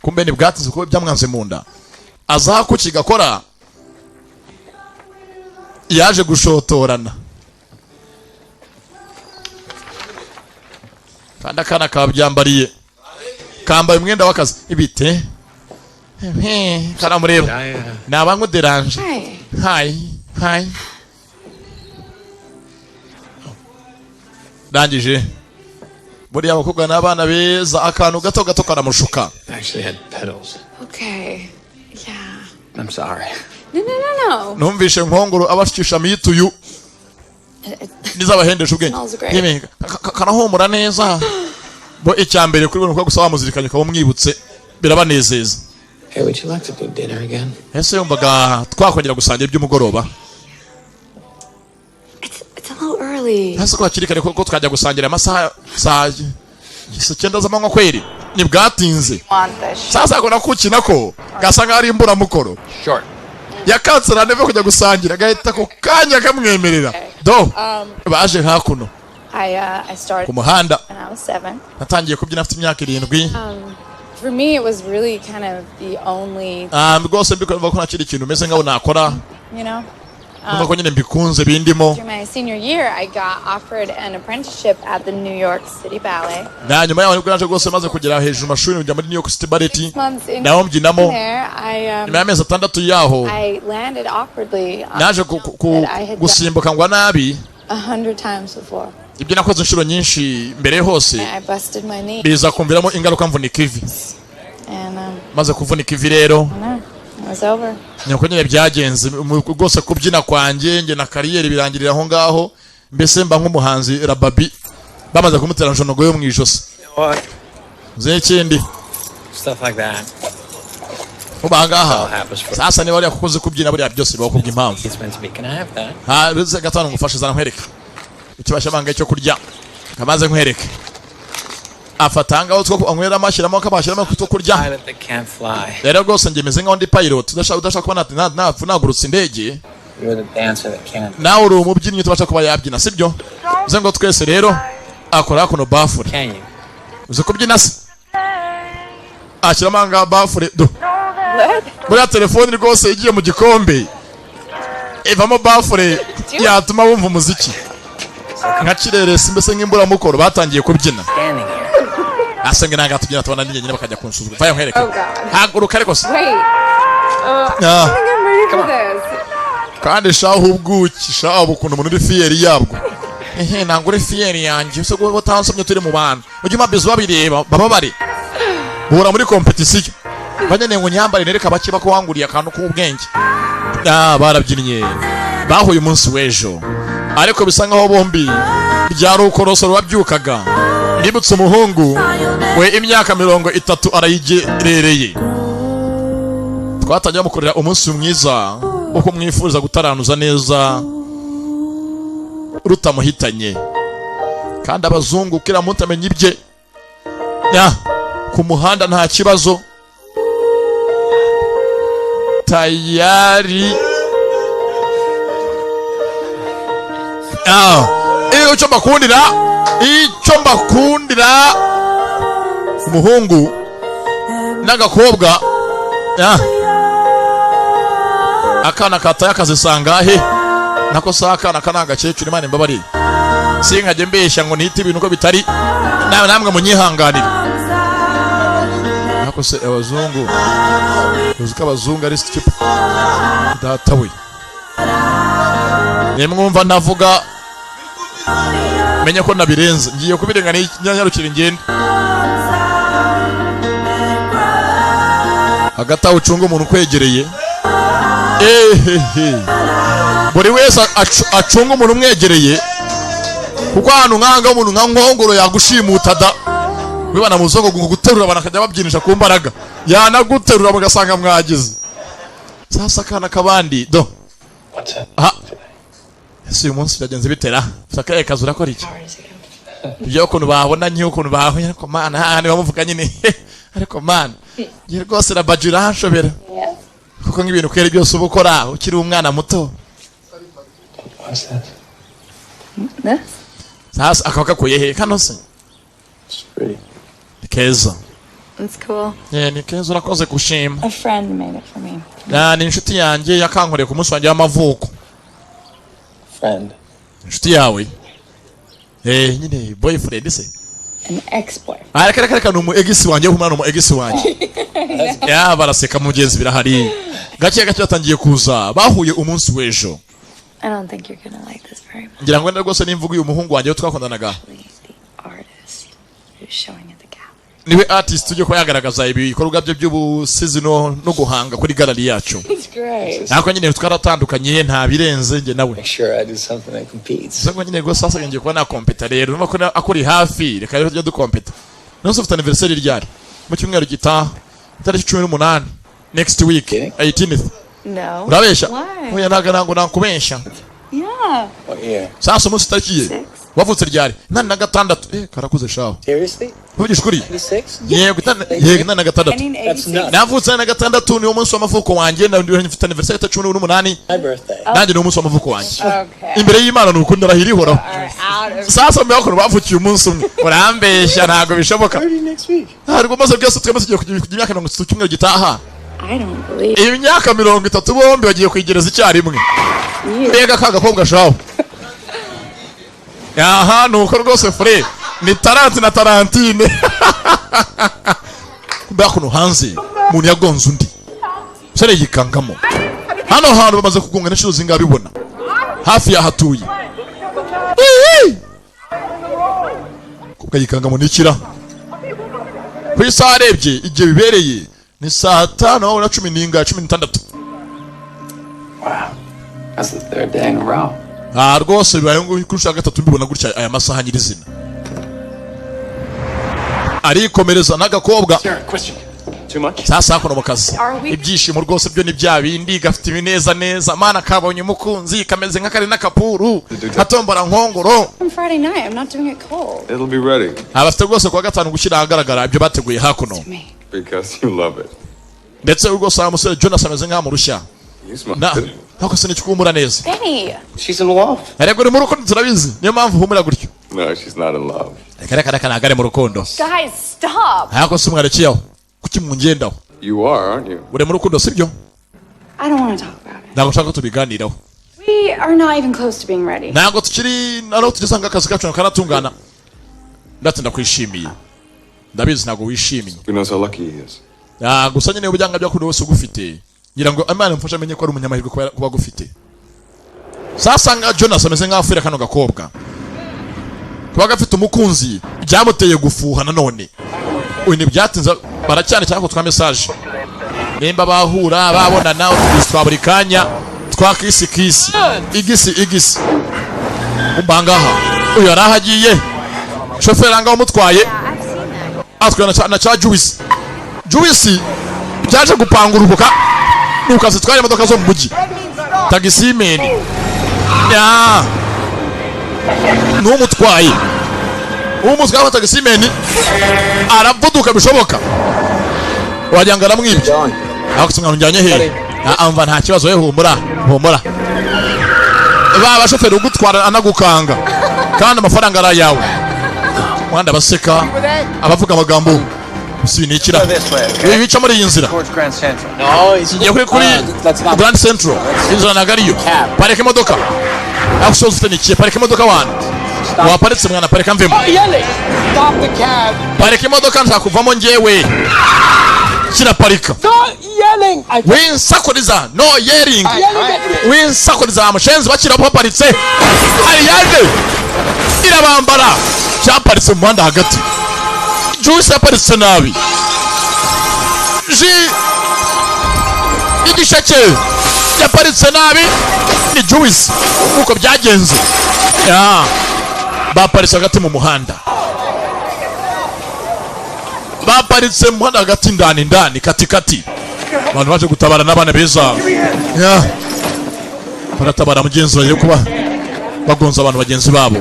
Kumbe ni bwatize ko byamwanze mu nda, aza ko kigakora yaje gushotorana. Kandi akana kabyambariye, kambaye umwenda w'akazi ibite karamureba nabango deranje. Hi Rangije buriya abakobwa n'abana beza, akantu gato gato karamushuka. Actually had petals. Okay. Yeah. I'm sorry. No. Numvishe nkongoro abashikisha mituyu nizabahendesha ubwenge. Kanahumura neza. Bo icyambere kuri bone ko gusaba muzirikanye ko mwibutse birabanezeza. Hey, would you like to do dinner again? Ese yumvaga twakongera gusangira by'umugoroba? It's a little early. Hase ko hakirikane ko twajya gusangira amasaha saa 9 z'amanywa kweri ni bwatinze. Sasa ko nakukina ko gasanga ari imbura mukoro. Sure. Yakansara neve kujya gusangira gahita ko kanya kamwemerera. Do baje hakuno. I started ku muhanda when I was 7. natangiye kubyina afite imyaka 7. For me it was really kind of the only rwose mbikora ko nakiri ikintu meze ngaho nakora, you know. Nuko nyine mbikunze bindimo. During my senior year I got offered an apprenticeship at the New York City Ballet. Na nyuma yaho nibwo naje rwose maze kugera hejuru mashuri njya muri New York City Ballet. Naho mbyinamo. Nyuma y'amezi 6 yaho I landed awkwardly. Naje gusimbuka ngwa nabi 100 times before. Ibyo nakoze inshuro nyinshi mbere hose. I busted my knee. Biza kumviramo ingaruka mvunika ivi. And maze kuvunika ivi rero. It was over. Nyoko nyine byagenze rwose kubyina kwanjye nge na kariyeri birangirira aho ngaho, mbese mba nk'umuhanzi Rababi bamaze kumutera njonogo yo mwijosi. Zekindi Stuff like that. Ubangaha sasa ni bari kukoze kubyina bari byose bakubwa impamvu. Can I have that? Bize gatano ngufashe zana nkwereka ikibasha banga cyo kurya kamaze nkwereke. Afatanga utwo anywera amashyiramo akabashyiramo kuto kurya. Rero rwose ngemeze nkaho ndi pilot udashaka kuba nagurutse indege. Nawe uri umubyinnyi tubasha kuba yabyina sibyo? Uze ngo twese rero akora kuno bafure. Uze kubyina se? Ashyiramo anga bafure do. Muri telefone rwose igiye mu gikombe. Ivamo bafure yatuma wumva umuziki. Nka kireresi mbese nk'imbura mukoro batangiye kubyina. Asenge nanga tubyina tubana n'inyenyine bakajya kunsuzuma. Vayo nkwereke. Haguruka ariko se. Kandi shaho ubwuki shaho bukuntu umuntu uri fiyeri yabwo. Ntabwo uri fiyeri yanjye so go tansomye turi mu bantu. Ujye mabizo babireba baba bari. Bura muri competition. Banyene ngo nyambare nereka bakiba ko wanguriye akantu k'ubwenge. Barabyinnye. Bahuye umunsi w'ejo. Ariko bisa nkaho bombi byari ukorosoro wabyukaga. Nibutse umuhungu we imyaka 30 arayigerereye. Twatangiye mukorera umunsi mwiza uko mwifuriza gutaranuza neza rutamuhitanye. Kandi abazungu kira mutamenye ibye. Ku muhanda nta kibazo. Tayari icyo mbakundira umuhungu n'agakobwa akana kataye akazisangahe nako sa akana kana agakecuru Imana imbabari sinkajye mbeshya ngo nihite ibintu ko bitari namwe munyihanganira nako se abazungu uzuka abazungu ari stupid data we nemwumva navuga menye ko nabirenze ngiye kubirenga nyanyarukira ingende hagata ucunga umuntu kwegereye buri wese acunga umuntu umwegereye kuko ahantu nkanga umuntu nka nkongoro yagushimuta da wibana muzongo guterura banakajya babyinisha ku mbaraga yanaguterura mugasanga mwagize sasa kana kabandi do ese uyu munsi byagenze bitera sakaye kazura ko riki byo ukuntu babona nyi ukuntu baho ariko mana hane bamuvuga nyine ariko mana ngiye rwose na bajura hanshobera kuko nk'ibintu kwere byose ubukora ukiri umwana muto sasa akaka kuyehe kano se keza It's cool. ni keza urakoze gushima A friend made it for me. ni inshuti yanjye yakankoreye ku munsi wanjye w'amavuko Friend. inshuti yawe nyine boyfriend se An ex-boyfriend. Reka numu egisi wanjye humana numu egisi wanjye baraseka mugenzi birahari gake batangiye kuza bahuye umunsi w'ejo I don't think you're gonna like this very much. ngira ngo rwose nimvuga uyu muhungu wanjye twakundanaga The artist who's showing at the gallery. niwe artist tujye ko yagaragaza ibikorwa bye by'ubusizi no guhanga kuri gallery yacu It's great. nako nyine twaratandukanye nta birenze nge nawe Make sure I do something that competes. sako nyine rwose sasa ngiye kuba na competa rero numva ko akuri hafi reka rero tujye dukompeta nose ufite anniversary ryari mu cyumweru gitaha tariki 18 next week 18th No. urabesha Why? oya ntago nakubesha Yeah. What year? sasa umunsi tariki ye wavutse ryari 86 karakuze shaho Seriously? uvugisha ukuri 86? yego 86 That's nuts. navutse 86 niwo munsi w'amavuko wanjye mfite anniversary tariki 18 My birthday. nanjye ni umunsi w'amavuko wanjye Okay. imbere y'Imana ni ukunda rahiri ihoraho Out of sasa mbere y'uko bavukiye umunsi umwe urambeshya ntago bishoboka Next week. ntabwo maze byose twese tugiye kugira imyaka 30 cyumweru gitaha I don't believe imyaka 30 bombi bagiye kwigereza icyarimwe you. mbega kagakobwa shaho aha nuko rwose fure ni Tarantine na Tarantine mbega kuno hanze umuntu yagonze undi sare yikangamo hano hantu bamaze kugunga n'inshuro zingabibona hafi ya hatuye kubwa yikangamo nikira ku isaha arebye igihe bibereye ni saa 5:16 Wow. That's the third day in a row. rwose bibaye ngo kurusha gatatu mbibona gutya aya masaha nyirizina arikomereza n'agakobwa Sir, question. Too much? sasa hakono mu kazi Are we- ibyishimo rwose byo ni bya bindi gafite ibineza mana kabonye umukunzi kameze nk'akari n'akapuru katombora nkongoro On Friday night, I'm not doing it cold. It'll be ready abafite rwose kuwa gatanu gushyira ahagaragara ibyo bateguye hakuno Me. because you love it. ndetse rwose aya musore Jonas ameze nk'amurushya You smell na it. nako se nikikumura neza Benny. She's in love. ariko uri mu rukundo turabizi niyo mpamvu humura gutyo No, she's not in love. reka nagare mu rukundo Guys, stop. ariko se mwarekiyeho kuki mungendaho You are, aren't you? uri mu rukundo sibyo I don't want to talk about it. ntabwo nshaka ko tubiganiraho We are not even close to being ready. ntabwo tukiri naho tugeze ngo akazi kacu karatungana ndetse ndakwishimiye ndabizi ntabwo wishimiye Who knows how lucky he is? gusa nyine ubujyanga byo kuri wese ugufite ngira ngo Imana imfashe amenye ko ari umunyamahirwe kuba agufite sasa nga Jonas ameze nk'afira kano gakobwa kuba gafite umukunzi byamuteye gufuha nanone uyu ntibyatinze baracyane cyangwa twa message nimba bahura babonana utwa buri kanya twa kisi igisi umbangaha uyu yarahagiye shoferi anga umutwaye atwaye na cha Juice byaje gupanguruka nuko zitwaye imodoka zo mu mujyi tagisimeni ya n'umutwaye umutwaye wa tagisimeni aravuduka bishoboka wagira ngo aramwibye aho kimwe njyanye he amva nta kibazo we humura baba shoferi ugutwara anagukanga kandi amafaranga ari ayawe mwanda baseka abavuga amagambo sinikira ibi bica muri iyi nzira ngiye kuri Grand Central inzira nagariyo parike imodoka aho ufite nikiye parike imodoka wana waparitse mwana parika mvemo Stop the cab. parika imodoka nzakuvamo njyewe kiraparika winsakuriza no yelling winsakuriza amushenzi bakira paparitse ayande irabambara cyaparitse mu muhanda hagati Juice yaparitse nabi igisheke yaparitse nabi ni Juice uko byagenze baparitse hagati mu muhanda baparitse mu muhanda hagati ndani katikati abantu baje gutabara n'abana beza baratabara mugenzi wayo kuba bagonza abantu bagenzi babo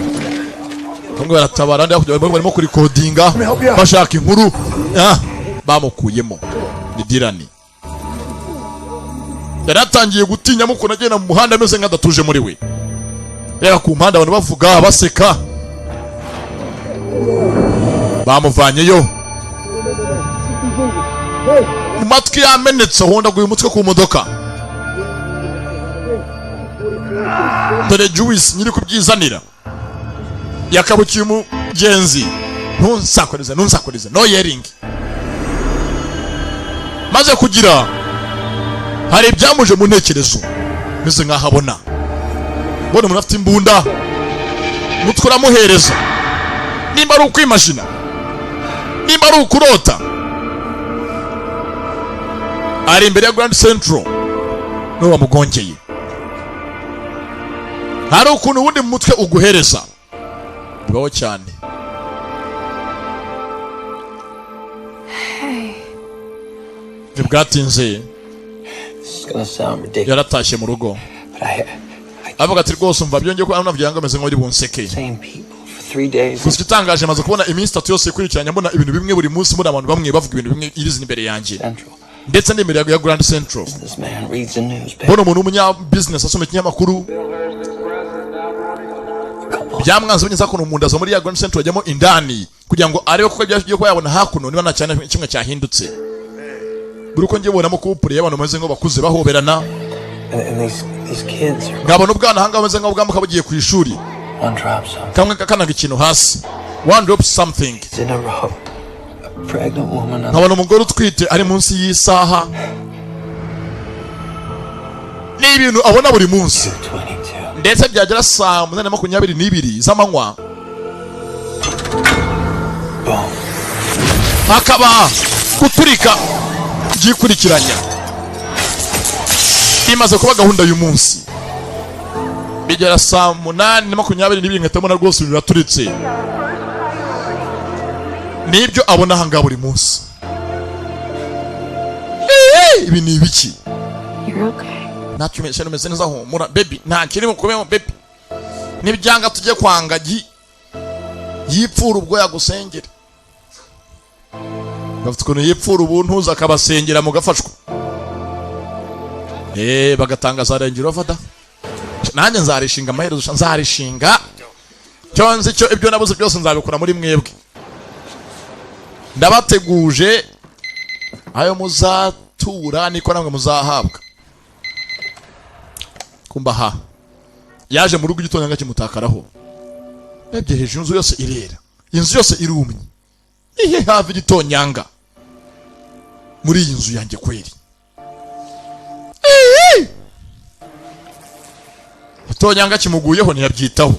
bamwe baratabara ndi barimo kuri codinga bashaka inkuru bamukuyemo ni Dirani yaratangiye gutinya muko nagenda mu muhanda ameze nk'adatuje muri we reba ku mpanda abantu bavuga baseka bamuvanyeyo matwi yamenetse honda guye umutwe ku modoka dore Juice nyiri kubyizanira yakabukiye umugenzi ntunsakurize no yelling maze kugira hari ibyamuje mu ntekerezo meze nkaho abona mbona umuntu afite imbunda mutwe uramuhereza nimba ari ukwimashina nimba ari ukurota ari imbere ya Grand Central no bamugongeye hari ukuntu wundi mu mutwe uguhereza bibaho cyane bwatinze yaratashye mu rugo avuga ati rwose umva byongeye ko anavyanga ameze nk'uri bunseke gusa itangaje maze kubona iminsi 3 yose ikurikiranya mbona ibintu bimwe buri munsi muri abantu bamwe bavuga ibintu bimwe irizi imbere yanjye ndetse n'imbere ya Grand Central mbona umuntu w'umunya business asoma ikinyamakuru byamwanze binyuza ko umuntu aza muri ya Grand Central ajyamo indani kugira ngo arebe ko byagiye ko yabona hakuno niba nta cyane kimwe cyahindutse buri ko ngiye bonamo couple y'abantu bameze ngo bakuze bahoberana ngabona ubwana hanga bameze ngo bwamuka bagiye ku ishuri kamwe kakanaga ikintu hasi one drop something nkabona umugore utwite ari munsi y'isaha ni ibintu abona buri munsi ndetse byagera saa 8:22 z'amanywa hakaba guturika byikurikiranya imaze kuba gahunda y'umunsi bigera saa 8:22 nkatamona rwose biraturitse nibyo abona hanga buri munsi ibi ni ibiki natumeshe numeze neza humura baby nta kiri mukubemo baby nibyanga tujye kwanga yipfura ubwo yagusengera bafite ukuntu yipfura ubuntu zakabasengera mu gafashwa bagatangaza rengero fata nanjye nzarishinga amaherezo nzarishinga cyonze cyo ibyo nabuze byose nzabikora muri mwebwe ndabateguje ayo muzatura niko namwe muzahabwa kumbaha yaje mu rugo igitonyanga kimutakaraho ebye hejuru inzu yose irera inzu yose irumye ihe hafi igitonyanga muri iyi nzu yanjye kweri igitonyanga kimuguyeho ntiyabyitaho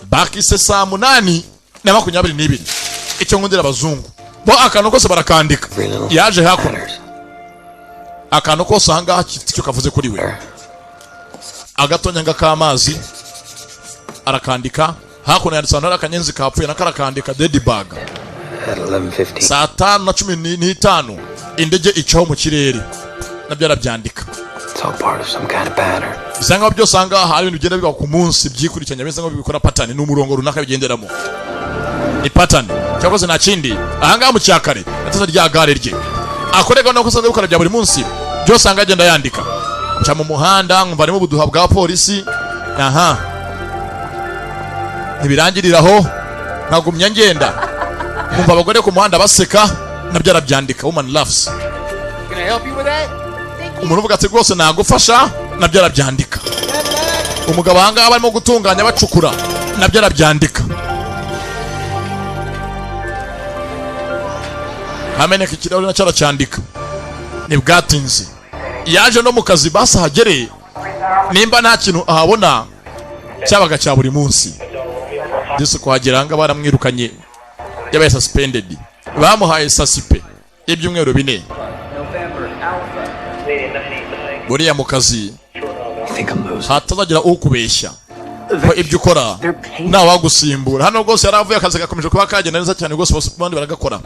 bakise saa 8:22 icyo ngundira abazungu bo akantu kose barakandika yaje hakuno akantu kose ahangaha cyo kavuze kuri we agatonyanga k'amazi arakandika hakuno yanditse hano akanyenzi kapfuye nakarakandika dead bag saa 5:15 indege icaho mu kirere nabyo arabyandika bisanga byose ahangaha hari ibintu bigenda biba ku munsi byikurikiranya beza ngo bikora pattern n'umurongo runaka bigenderamo ni pattern cyakoze nta kindi ahangaha mu cyakare ataza rya gare rye akorega no kusanze gukora bya buri munsi byose anga agenda yandika cya mu muhanda ngumva arimo buduha bwa polisi ntibirangiriraho nkagumya ngenda ngumva abagore ku muhanda baseka nabyo arabyandika woman loves umuntu uvuga ati rwose nagufasha nabyo arabyandika umugabo ahangaha barimo gutunganya bacukura nabyo arabyandika. hameneka ikirahure nacyo aracyandika. Ntibwatinze yaje no mu kazi basahagere nimba nta kintu ahabona cyabaga cya buri munsi. Disi kuhagera ahangaha baramwirukanye yabaye suspended, bamuhaye sasipe y'ibyumweru 4. buriya mu kazi hatazagira ukubeshya ko ibyo ukora nawe wagusimbura. Hano rwose yaravuye akazi gakomeje kuba kagenda neza cyane rwose, bandi baragakora.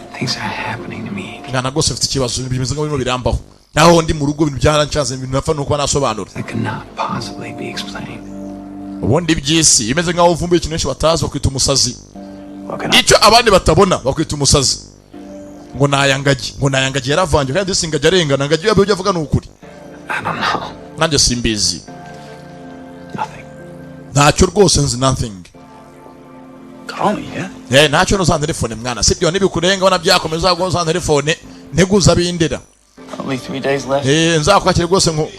Ngana rwose afite ikibazo bimeze ngo birimo birambaho, naho ndi mu rugo ibintu byarancanze, ibintu napfa nuko nasobanura. Ubundi by'isi imeze nkaho uvumbuye ikintu cyinshi batazi bakwita umusazi. Icyo abandi batabona bakwita umusazi. Ngo nayangaje, ngo nayangaje yaravanje kandi singaje arengana, ngaje yabyo avuga n'ukuri. Nanjye simbizi. Ntacyo rwose nzi nothing. Ntacyo no za telefone mwana, sibyo nibikurenga wana byakomeza go za telefone nteguza bindera. Nzakwakira rwose ngo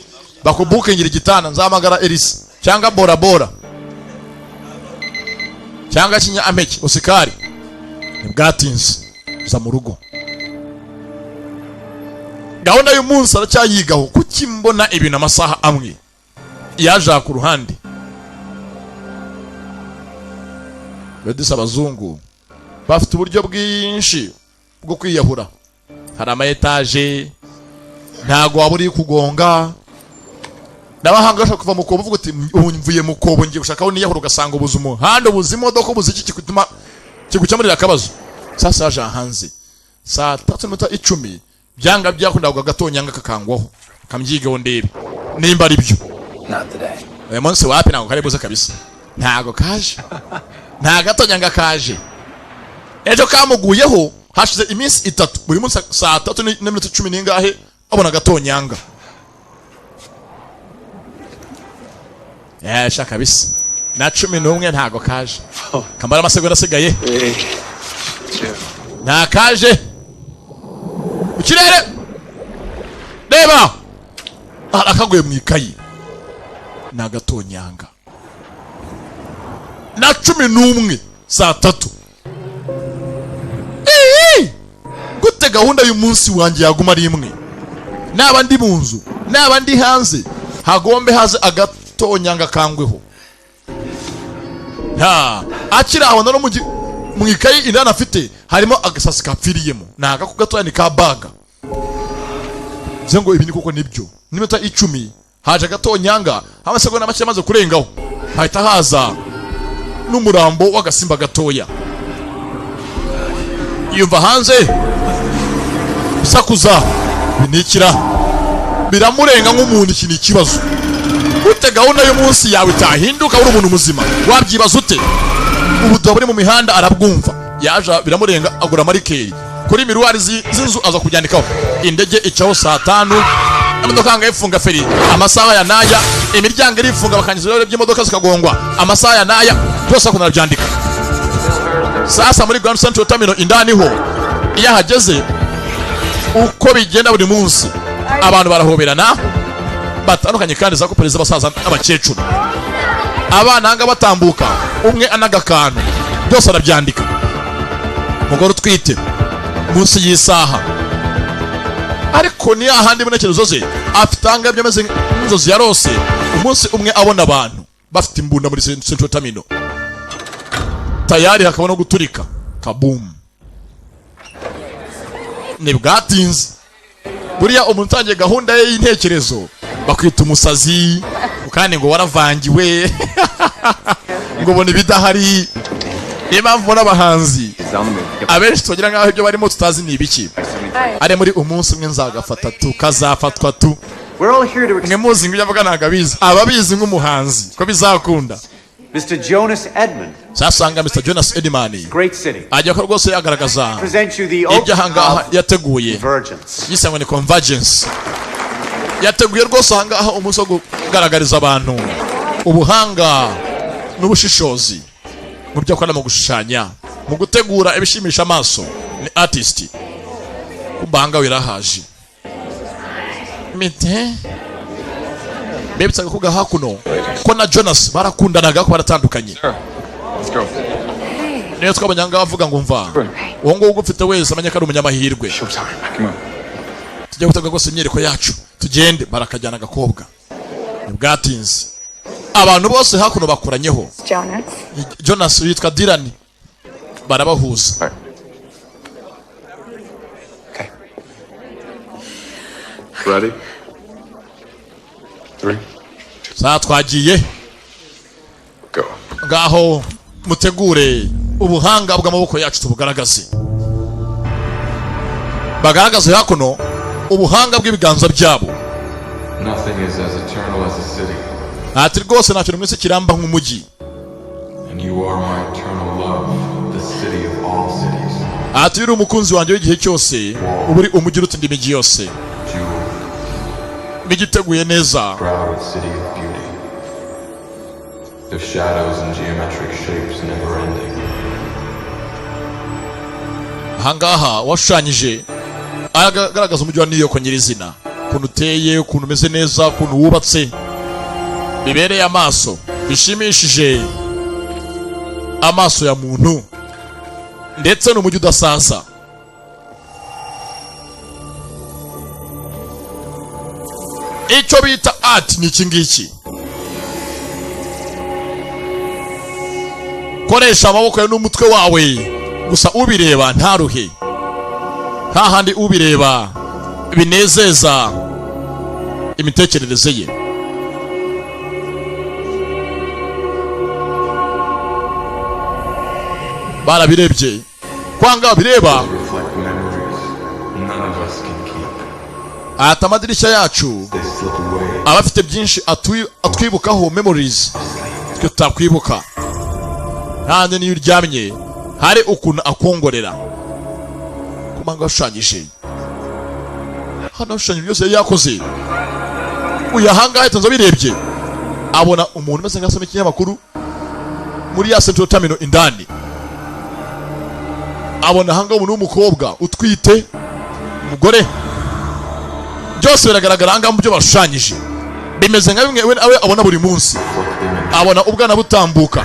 bakubukingira igitanda, nzamagara Elisa cyangwa Bora Bora cyangwa Kinya Ameki Osikari. Ntibwatinze za mu rugo. Gahunda y'umunsi aracyayigaho kuki mbona ibintu amasaha amwe yaje ku ruhande. Bedisa abazungu bafite uburyo bwinshi bwo kwiyahura. Hari ama etage ntago waburi kugonga. Nabahanga bashaka kuva mu kobo uvuga uti mvuye mu kobo ngiye gushakaho niyahura ugasanga ubuzimo hando buzimodoka ubuziki kikutuma kigucamurira akabazo. Sasa aje hanze saa 3:10 byanga byakundaga gatonyanga kakangwaho kamyigeho ndebe nimba ari byo. Uyu munsi wapi ntago karibuze kabisa, ntago kaje, nta gatonyanga kaje. Ejo kamuguyeho hashize iminsi 3 buri munsi saa 3:10 ningahe abona gatonyanga. Shaka kabisa na 11 ntago kaje, kamara amasegonda asigaye nta kaje. Ukirere reba akaguye mu ikayi na gatonyanga na 11 saa 3. Gute gahunda y'umunsi wanjye yaguma ari imwe, naba ndi mu nzu naba ndi hanze hagombe haze agatonyanga kangweho. Akira aho no mu ikayi indana afite harimo agasasi kapfiriyemo naga ku gatoya ka baga. Zengo ibini kuko nibyo nimeta 10 haje gatonyanga amasegonda make amaze kurengaho hahita haza n'umurambo w'agasimba gatoya. Yumva hanze sakuza binikira biramurenga nk'umuntu iki kibazo. Gute gahunda y'umunsi yawe itahinduka uri umuntu muzima wabyibaza ute? Ubudo buri mu mihanda arabwumva yaje biramurenga agura marikeri kuri miruwari z'inzu aza kubyandikaho. Indege icyaho saa 5 imodoka nga ifunga feri amasaha ya naya, imiryango irifunga bakangiza by'imodoka zikagongwa amasaha ya naya byose akunda byandika. Sasa muri Grand Central Terminal indani ho iyo hageze uko bigenda buri munsi abantu barahoberana batandukanye kandi za kopereza basaza n'abakecuru. Abana hanga batambuka umwe anagakantu byose arabyandika. Mugoro twite munsi y'isaha ariko ni ahandi bonekerezo ze afitanga byameze n'inzozi yarose. Umunsi umwe abona abantu bafite imbunda muri Central Terminal tayari hakabona guturika kabum. Nibwatinze buriya umuntu utangiye gahunda ye y'intekerezo bakwita umusazi kandi ngo waravangiwe ngo bona ibidahari. Niba mvuna abahanzi abenshi tugira ngaho ibyo barimo tutazi ni ibiki. Ari muri umunsi umwe nzagafata tukazafatwa tu. Mwe muzi ngo yavuga nagabizi ababizi nk'umuhanzi ko bizakunda. Mr. Jonas Edmund. Sasanga Mr. Jonas Edmund. Great city. Ajya ko rwose yagaragaza ibyo hanga yateguye. Yisangwe ni convergence. Yateguye rwose hanga aho umunsi wo kugaragariza abantu ubuhanga n'ubushishozi mu byo akora mu gushushanya mu gutegura ibishimisha amaso. Ni artist kumbanga wirahaje mite bebitsaga kuga hakuno ko na Jonas barakundanaga ko baratandukanye. Let's go. Niyo twabanyanga bavuga ngo mva uwo ngo ugufite wese amenya ko ari umunyamahirwe. Tujye gutanga gose imyereko yacu tugende barakajyana agakobwa bwatinze abantu bose hakuno bakuranyeho. Jonas yitwa Dylan barabahuza. Ready? 3. Saa twagiye. Go. Ngaho mutegure ubuhanga bw'amaboko yacu tubugaragaze. Bagaragaze hakuno ubuhanga bw'ibiganza byabo. Nothing is as eternal as a city. Ati rwose nta kintu mwese kiramba nk'umujyi. And you are my eternal love, the city of all cities. Ati uri umukunzi wanjye w'igihe cyose uburi umujyi uruta indi mijyi yose. Migiteguye neza. Proud city of beauty. The shadows and geometric shapes never ending. Hangaha washushanyije agaragaza umujyi wa New York nyirizina. Ukuntu uteye, ukuntu umeze neza, ukuntu wubatse. Bibereye amaso, bishimishije amaso ya muntu. Ndetse n'umujyi udasaza. Icyo bita art ni iki ngiki. Koresha amaboko yawe n'umutwe wawe gusa ubireba ntaruhe. Hahandi ubireba binezeza imitekerereze ye. Barabirebye kwanga bireba ata amadirishya yacu abafite byinshi atwibukaho memories twe tutakwibuka. Kandi niyo uryamye hari ukuntu akongorera kumanga washushanyije hano washushanyije byose yakoze. Uyahanga ahita birebye abona umuntu umeze nk'asoma ikinyamakuru muri ya Central Terminal indani. Abona hanga umuntu w'umukobwa utwite umugore. Byose biragaragara hanga mu byo bashushanyije bimeze nka bimwe awe abona buri munsi. Abona ubwana butambuka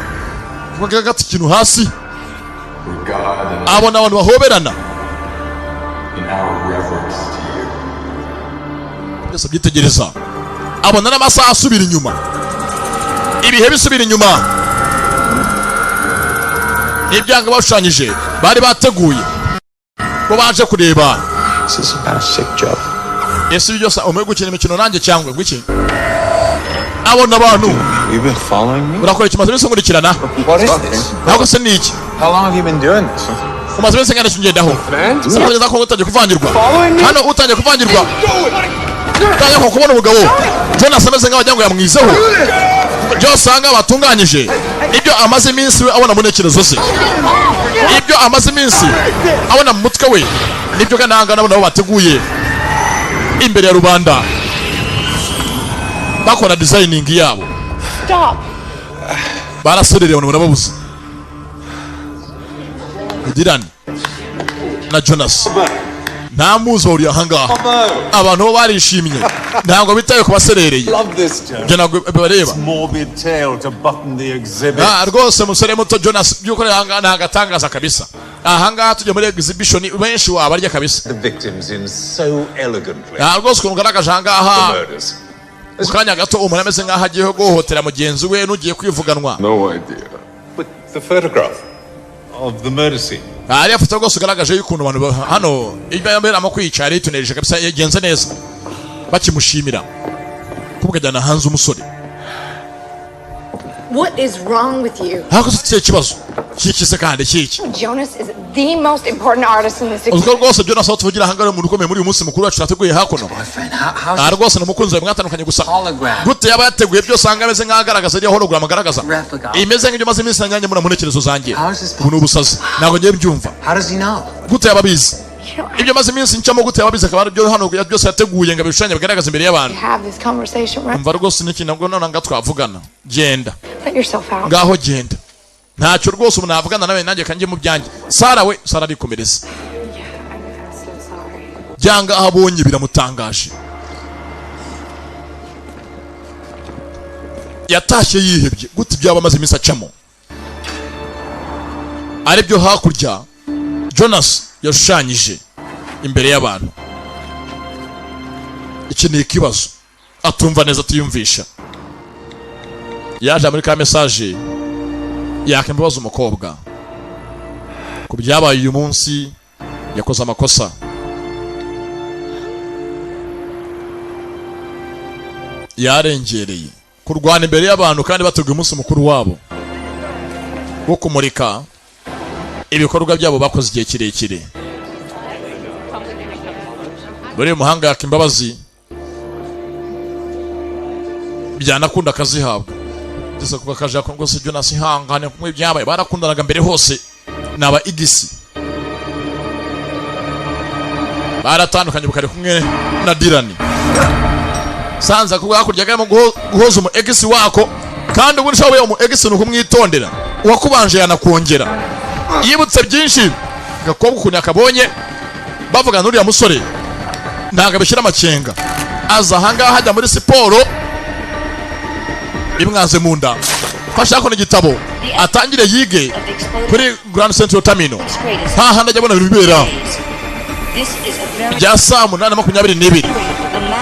bagagata ikintu hasi. Abona abantu bahoberana. Byose byitegereza. Abona n'amasaha asubira inyuma, ibihe bisubira inyuma. Ibyanga bashushanyije bari bateguye ko baje kureba. This is about a sick job. Yesu byose umwe gukina imikino nanjye cyangwa ngwiki. Abona abantu. You've been following me? Urakora ikimaze bise nkurikirana. What is this? Nako se niki? How long have you been doing this? Umaze bise ngana kingendaho. Sinageza ko utangiye kuvangirwa. Hano utangiye kuvangirwa. Tanya ko kubona ubugabo. Jonas ameze nk'abajyango yamwizeho. Byose anga batunganyije. Ibyo amaze iminsi we abona munekerezo ze. Ibyo amaze iminsi abona mu mutwe we. Nibyo kananga nabo bateguye imbere ya rubanda. Bakora designing yabo. Stop. Barasorereye abantu barababuza. Dylan na Jonas nta muzo uri ahanga. Abantu barishimye ntabwo bitaye ku baserereye. Je ntabwo bareba. Rwose musore muto Jonas byuko ahanga ntagatangaza kabisa. Ahanga tujye muri exhibition benshi wabarya kabisa. The victims in so elegantly. Rwose kugaragaje ahanga ukanya gato umuntu ameze nk'aho agiye guhotera mugenzi we n'ugiye kwivuganwa. No idea. But the photograph of the murder scene. Ari afite rwose ugaragaje y'ukuntu abantu hano ibyo yambera amakwica ari tunereje kabisa yagenze neza bakimushimira kubwajyana hanze umusore. What is wrong with you? Hako se kibazo kikise kandi kiki. Jonas is the most important artist in this. Uziko rwose Jonas tuvugira hangare umuntu ukomeye muri uyu munsi mukuru wacu nateguye hakuno. Rwose n'umukunzi mwatandukanye gusa. Gute yaba yateguye byose hanga ameze nk'agaragaza ari hologram agaragaza. Imeze nk'ibyo maze iminsi nanjye muri munekerezo zanjye. Ubu ubusazi ntabwo ngiye byumva. Gute yaba bizi. Ibyo maze iminsi ncamo gute yaba bizi akaba byo hano byose yateguye ngo abishushanye bigaragaza imbere y'abantu. Umva rwose n'iki nabwo nanga twavugana. Genda. Ngaho genda. Ntacyo rwose umuntu avugana nawe nanjye kanjye mu byanjye. Sara we Sara bikomereza. Byanga abonye biramutangaje. yatashye yihebye gute byaba amaze iminsi acamo. Aribyo hakurya Jonas yashushanyije imbere y'abantu. Iki ni ikibazo atumva neza tuyumvisha. Yaje muri ka message yakimbaza umukobwa ku byabaye uyu munsi, yakoze amakosa. Yarengereye kurwana imbere y'abantu kandi batuguye umunsi mukuru wabo wo kumurika ibikorwa byabo bakoze igihe kirekire. Buri muhanga yakimbabazi byanakunda akazihabwa. Ndetse kuba kaje ko se Jonas hangane kumwe byabaye barakundanaga mbere hose naba igisi. Baratandukanye bukari kumwe na Dirani. Sanza kuba hakuryaga mu guhoza umu egisi wako kandi ubu nshawe umu egisi nuko mwitondera wakubanje yanakongera. Yibutse byinshi gakobwa kunya kabonye bavuga n'uriya musore ntaga bishyira amacenga. Aza hanga hajya muri siporo imwanze munda. Fasha ko n'igitabo atangire yige kuri Grand Central Terminal. Hahanda ajya bona bibera bya saa 8:22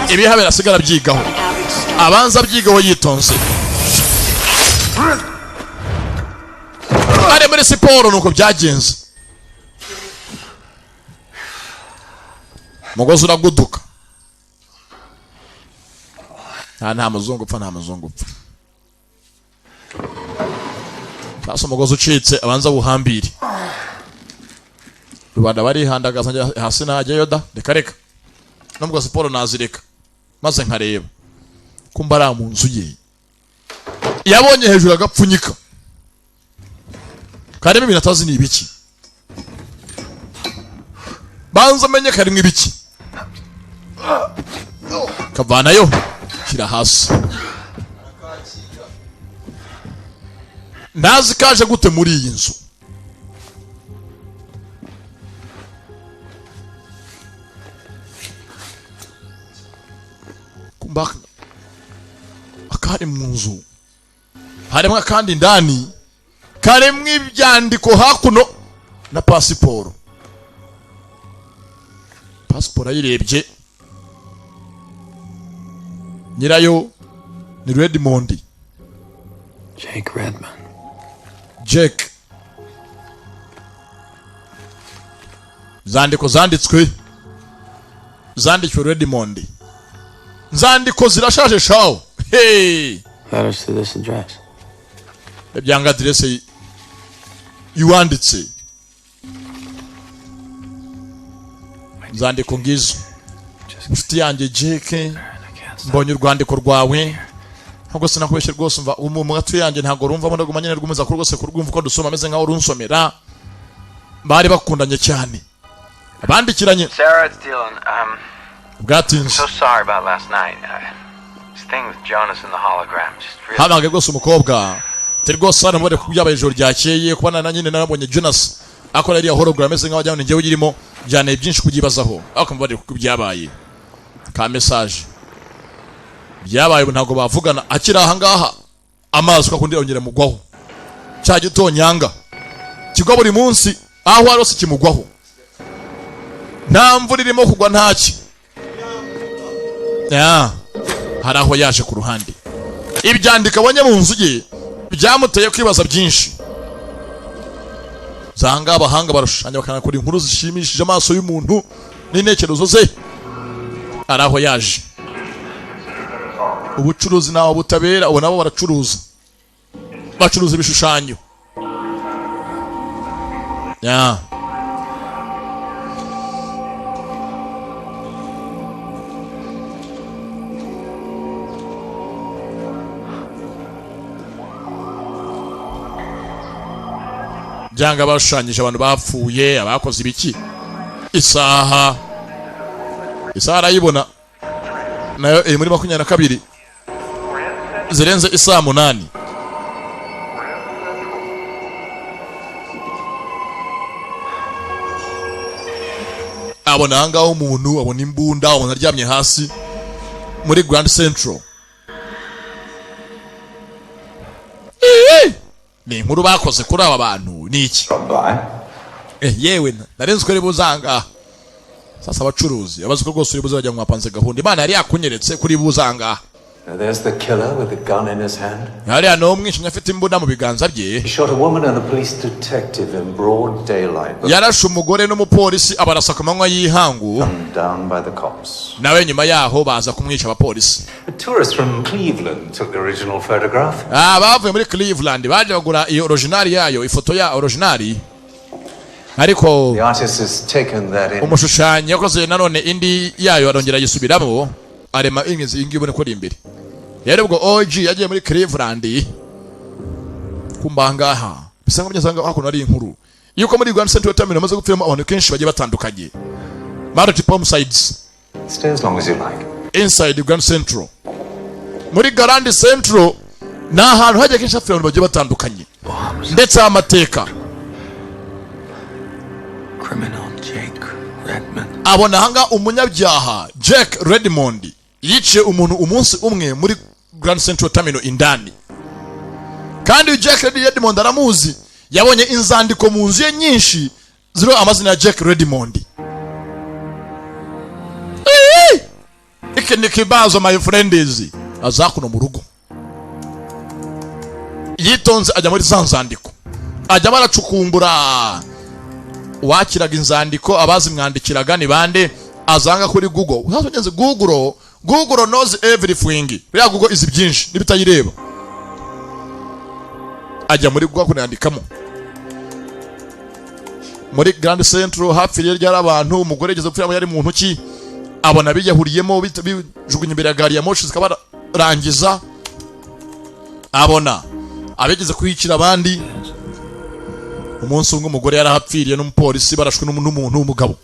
ibihabera sigara byigaho abanza byigaho yitonze. Ari muri siporo nuko byagenze. Mugozi uraguduka. Nta muzungu upfa, nta muzungu upfa. Sasa mugozi ucitse abanza buhambire. Rubanda bari handagaza hasi najyayo da reka nubwo siporo nazireka maze nkareba kumbara mu nzu ye. Yabonye hejuru agapfunyika karimo ibintu atazi ni ibiki. Banza menye karimo ibiki kavanayo kira hasi. Ndazi kaje gute muri iyi nzu. Kumbaka akari mu nzu harimo kandi ndani karimo ibyandiko hakuno na pasiporo. Pasiporo ayirebye nyirayo ni Redmond. Jake Redmond. Jake. Zandiko zanditswe Redmond. Zandiko zirashaje shawo. Hey. Letters to this address. Ebyanga adresse yuanditse. Zandiko ngizo. Mufti yanjye Jake mbonye urwandiko rwawe. Ntabwo sinakubeshye rwose umva mu gatwe yanjye ntago rumva mo ndaguma nyene rwumeza ko rwose kurwumva ko dusoma ameze nkaho runsomera. Bari bakundanye cyane. Abandikiranye. Sarah, it's Dylan. Bwatinze. So sorry about last night. This thing with Jonas and the hologram just really. Habange rwose umukobwa. Teri rwose hano mbone kubyabaye ijoro ryakeye kubana na nyine narabonye Jonas akora iriya hologram ameze nkaho ajyana ngewe girimo byane byinshi kugibazaho. Ako mbone kubyabaye. Ka message. Byabaye ntago bavugana akira ahangaha amazi kwa kundi yongera mugwaho. Cya gitonyanga. Kigwa buri munsi aho arose kimugwaho. Nta mvura irimo kugwa ntaki. Haraho yaje ku ruhande. Ibyandika abonye mu nzu ye byamuteye kwibaza byinshi. Zanga abahanga barushanya bakanakora inkuru zishimishije amaso y'umuntu n'intekerezo ze. Haraho yaje. Ubucuruzi nawo butabera abo nabo baracuruza. Bacuruza ibishushanyo. Byanga bashushanyije abantu bapfuye abakoze ibiki. Isaha arayibona nayo muri 22 zirenze isaha 8. Abona ngaho umuntu abona imbunda abona aryamye hasi muri Grand Central. ni inkuru bakoze kuri aba bantu ni iki yewe narenze ko ribuzanga sasa abacuruzi abazi ko rwose uribuze bajya mwapanze gahunda Imana yari yakunyeretse kuri buzanga. There's the killer with the gun in his hand. Hariya no mwishinga afite imbunda mu biganza bye. He shot a woman and a police detective in broad daylight. Yarashe umugore n'umupolisi abarasa ku manywa y'ihangu. Down by the cops. Nawe nyuma yaho baza kumwica abapolisi. A tourist from Cleveland took the original photograph. Bavuye muri Cleveland baje bagura iyo original yayo ifoto ya original. Ariko the artist has taken that in. Umushushanyi yakoze nanone indi yayo arongera yisubiramo arema ingizi ingibone ko imbere. Yari ubwo OG yagiye muri Cleveland kumbangaha bisanga byasanga hakuno ari inkuru yuko muri Grand Central Terminal maze gupfiramo abantu kenshi bagiye batandukanye. Multiple homicides. Stay as long as you like. Inside Grand Central. Muri Grand Central na ahantu hajya kenshi hafira abantu bagiye batandukanye. Ndetse amateka. Criminal Jake Redmond. Abona hanga umunyabyaha Jake Redmond yiciye umuntu umunsi umwe muri Grand Central Terminal indani. Kandi Jake Redmond aramuzi yabonye inzandiko mu nzu ye nyinshi ziro amazina ya Jake Redmond. Iki ni kibazo my friends azakuno mu rugo. Yitonze ajya muri zanzandiko. Ajya baracukumbura wakiraga inzandiko abazi mwandikiraga ni bande azanga kuri Google. Uzagenze Google knows everything. Bya Google izi byinshi nibitayireba. Ajya muri Google kunandikamo. Muri Grand Central hapfiriye ryari abantu umugore yageze gupfira yari mu ntoki abona bijyahuriyemo bijugunye imbere ya gari ya moshi zikabarangiza abona abigeze kwicira abandi. Umunsi umwe umugore yarahapfiriye n'umupolisi barashwe n'umuntu w'umugabo.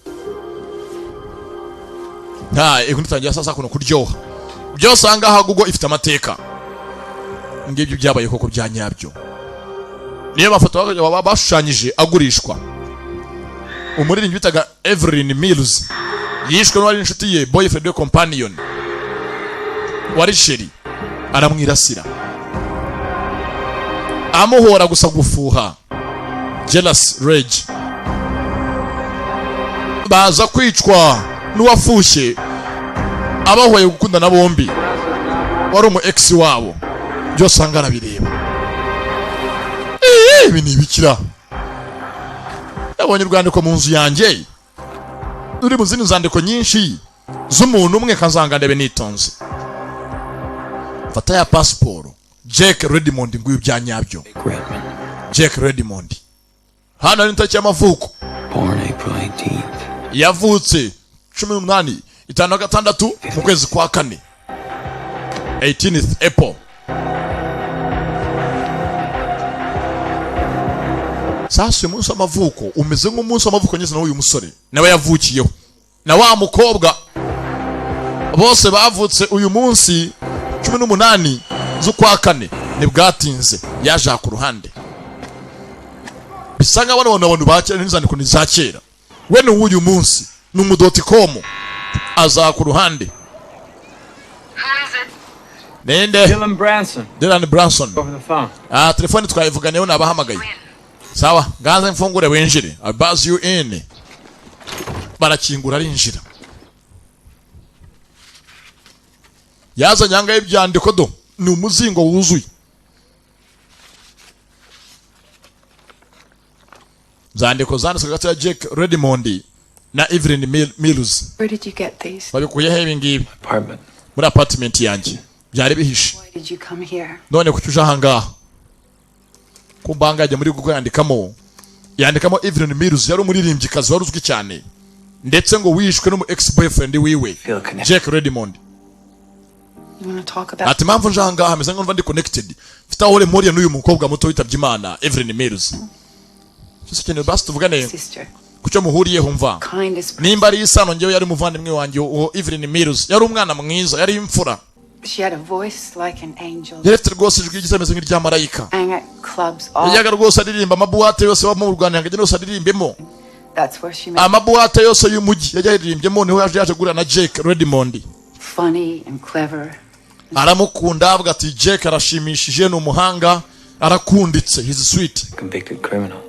Inkuru itangiye sasa kuno kuryoha. Byose angaha Google ifite amateka. Ngibyo byabaye koko byanyabyo. Niyo mafoto bashushanyije agurishwa. Umuririmbyi bitaga Evelyn Mills yishwe n'uwari inshuti ye boyfriend we companion wari sheri aramwirasira amuhora gusa gufuha jealous rage. Baza kwicwa n'uwafushye abahoye gukundana bombi wari umu ex wabo. Byose angana bireba ibi ni bikira. Yabonye urwandiko mu nzu yanjye uri mu zindi nzandiko nyinshi z'umuntu umwe kazanga ndebe nitonze. Fata ya passport Jake Redmond nguyu byanyabyo. Jake Redmond hano ni tariki y'amavuko. Born April 18th. Yavutse 18/6 mu kwezi kwa 4. 18th April. Sasa umunsi w'amavuko umeze nk'umunsi w'amavuko nyeze na uyu musore nawe yavukiyeho na wa mukobwa bose bavutse uyu munsi 18 z'ukwa 4 nibwatinze yaje ku ruhande. Bisanga abantu bakera n'izandiko ni za kera. We ni uyu munsi n'umudotcom aza ku ruhande. Nende Dylan Branson over the phone. Telefone twayivuganeho nabahamagaye. Sawa ngaze mfungure wenjire I buzz you in. Barakingura arinjira. Yaza nyanga y'ibyandiko do ni umuzingo wuzuye. Zandiko zanditswe hagati ya Jake Redmond na Evelyn Mills. Where did you get these? Babikuye he ibingibi? Apartment. Muri apartment yanjye. Byari bihishe. Why did you come here? None kucyuje ahangaha. Kumbanga ajya muri Google yandikamo Evelyn Mills yari umuririmbyikazi wari uzwi cyane ndetse ngo wishwe n'umu ex boyfriend wiwe Jake Redmond. You want to talk about? Ati mpamvu njangaha meze ngo ndi connected. Fita hore muri n'uyu mukobwa muto witabye Imana Evelyn Mills. Cyose cyane basi tuvugane. Kucyo muhuriyeho mva. Nimba ari isano ngewe yari muvandimwe wanjye o Evelyn Mills yari umwana mwiza yari imfura. She had a voice like an angel. Yeretse rwose ijwi ry'ameze nk'irya marayika. Sang at clubs all. Yaga rwose aririmba amabuwate yose wa mu Rwanda ngajye yose aririmbemo. That's where she met. Amabuwate yose y'umujyi yaje aririmbemo niho yaje gura na Jake Redmond. Funny and clever. Aramukunda avuga ati Jake arashimishije n'umuhanga arakunditse, he's sweet. Convicted criminal.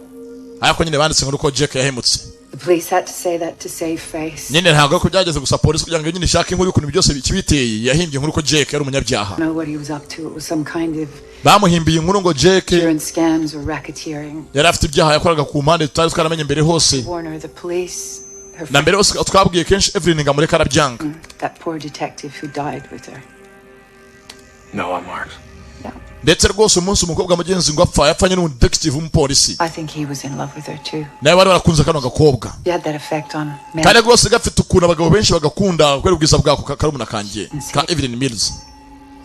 Ariko nyine banditse ngo uko Jake yahemutse. The police had to say that to save face. Nyine ntabwo ko byageze gusa polisi kugira ngo nyine ishake inkuru y'ukuntu byose bikibiteye, yahimbye inkuru ko Jake yari umunyabyaha. Know what he was up to. It was some kind of bamuhimbiye inkuru ngo Jake insurance scams or racketeering. yari afite ibyaha yakoraga ku mpande tutari twaramenye mbere hose. Warner, the police. Na mbere hose twabwiye kenshi Evelyn ngamureka arabyanga. That poor detective who died with her. Noah Marks. Ndetse rwose umunsi umukobwa mugenzi ngo apfa yapfanye n'undi detective w'umupolisi. I think he was in love with her too. Nawe bari barakunze kano gakobwa. He had that effect on men. Kare rwose gafite ukuntu abagabo benshi bagakunda kubera ubwiza bwako karumuna kanjye ka Evelyn Mills.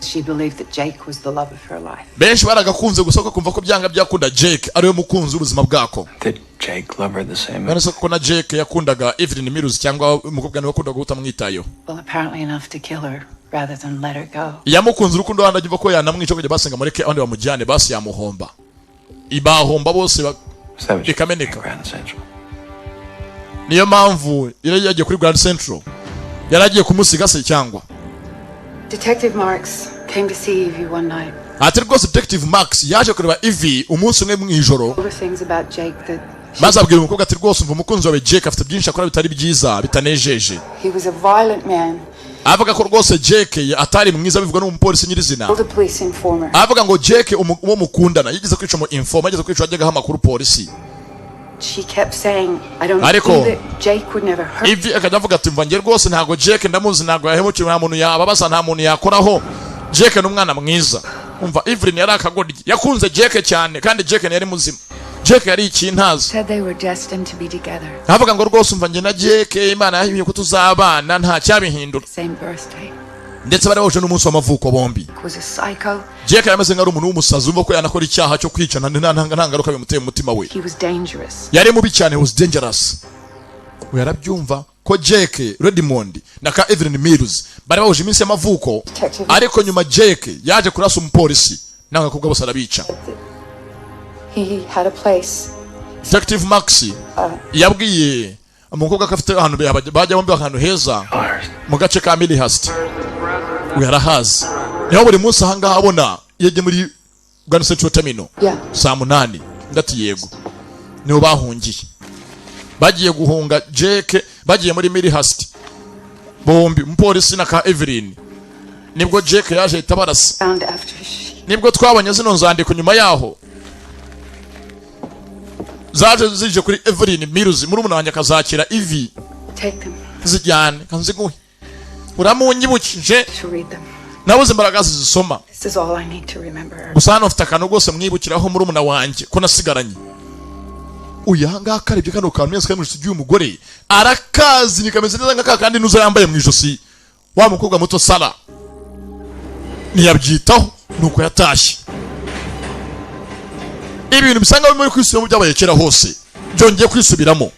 She believed that Jake was the love of her life. Benshi baragakunze gusa ko kumva ko byanga byakunda Jake ariwe mukunzi ubuzima bwako. Did Jake love her the same? None se ko na Jake yakundaga Evelyn Mills cyangwa umukobwa niwe wakundaga gutamwitayo. Well, apparently enough to kill her rather than let her go. Yamukunze urukundo wandajyumva ko yanamwica kujya basenga mureke abandi bamujyane basi yamuhomba. Ibahomba bose bikameneka. Niyo mpamvu yari yagiye kuri Grand Central. Yaragiye kumusiga se cyangwa. Detective Marks came to see Evie one night. Ati rwose Detective Max yaje kureba Evie umunsi umwe mu ijoro. All the things about Jake that maze abwira umukobwa ati rwose umva umukunzi wawe Jake afite byinshi akora bitari byiza bitanejeje. He was a violent man. Avuga ko rwose Jake atari mwiza bivugwa n'umupolisi nyirizina. The police informer. Avuga ngo Jake uwo mukundana yigeze kwica mu informer yigeze kwica ajyaga amakuru polisi. She kept saying, I don't think that Jake would never hurt. Evie akajya avuga ati mva ngiye rwose ntago Jake ndamuzi ntago yahemukiye nta muntu yababaza nta muntu yakoraho. Jake n'umwana mwiza. Umva Evelyn yari akagoryi yakunze Jake cyane kandi Jake yari muzima. Jake yari ikintazo. Said they were destined to be together. Avuga ngo rwose umva nge na Jake Imana yahimye ko tuzabana nta cyabihindura. Same birthday. Ndetse bari baje n'umunsi w'amavuko bombi. Was a psycho. Jake yameze nk'ari umuntu w'umusazi umva ko yanakora icyaha cyo kwica nta ngaruka bimuteye mu mutima we. He was dangerous. Yari mubi cyane, was dangerous. Uyarabyumva ko Jake Redmond na ka Evelyn Mills bari bahuje iminsi y'amavuko ariko nyuma Jake yaje kurasa umupolisi nanga kubwa bose arabica. He had a place. Detective Maxi yabwiye umukobwa kafite ahantu bajya bombi ahantu heza mu gace ka Millhurst. Uyarahazi niho buri munsi ahangaha abona yege muri Grand Central Terminal saa 8 ndati yego niho bahungiye bagiye guhunga Jake bagiye muri Millhurst bombi umupolisi na ka Evelyn nibwo Jake yaje itabarasa nibwo twabonye zino nzandiko nyuma yaho zaje zije kuri Evelyn Mills muri umunanya kazakira Evie zijyane kanziguhe uramunyibukije nabuze imbaraga zisoma. Gusa hano ufite akantu rwose mwibukiraho muri umuna wanjye ko nasigaranye. Uyanga akarebye kano kantu mwese kandi mushyigiye umugore arakazi nikameze neza nk'aka kandi nuza yambaye mu ijosi wa mukobwa muto Sara niyabyitaho nuko yatashye. Ibintu bisanga muri kwisubiramo byabaye kera hose byongeye kwisubiramo.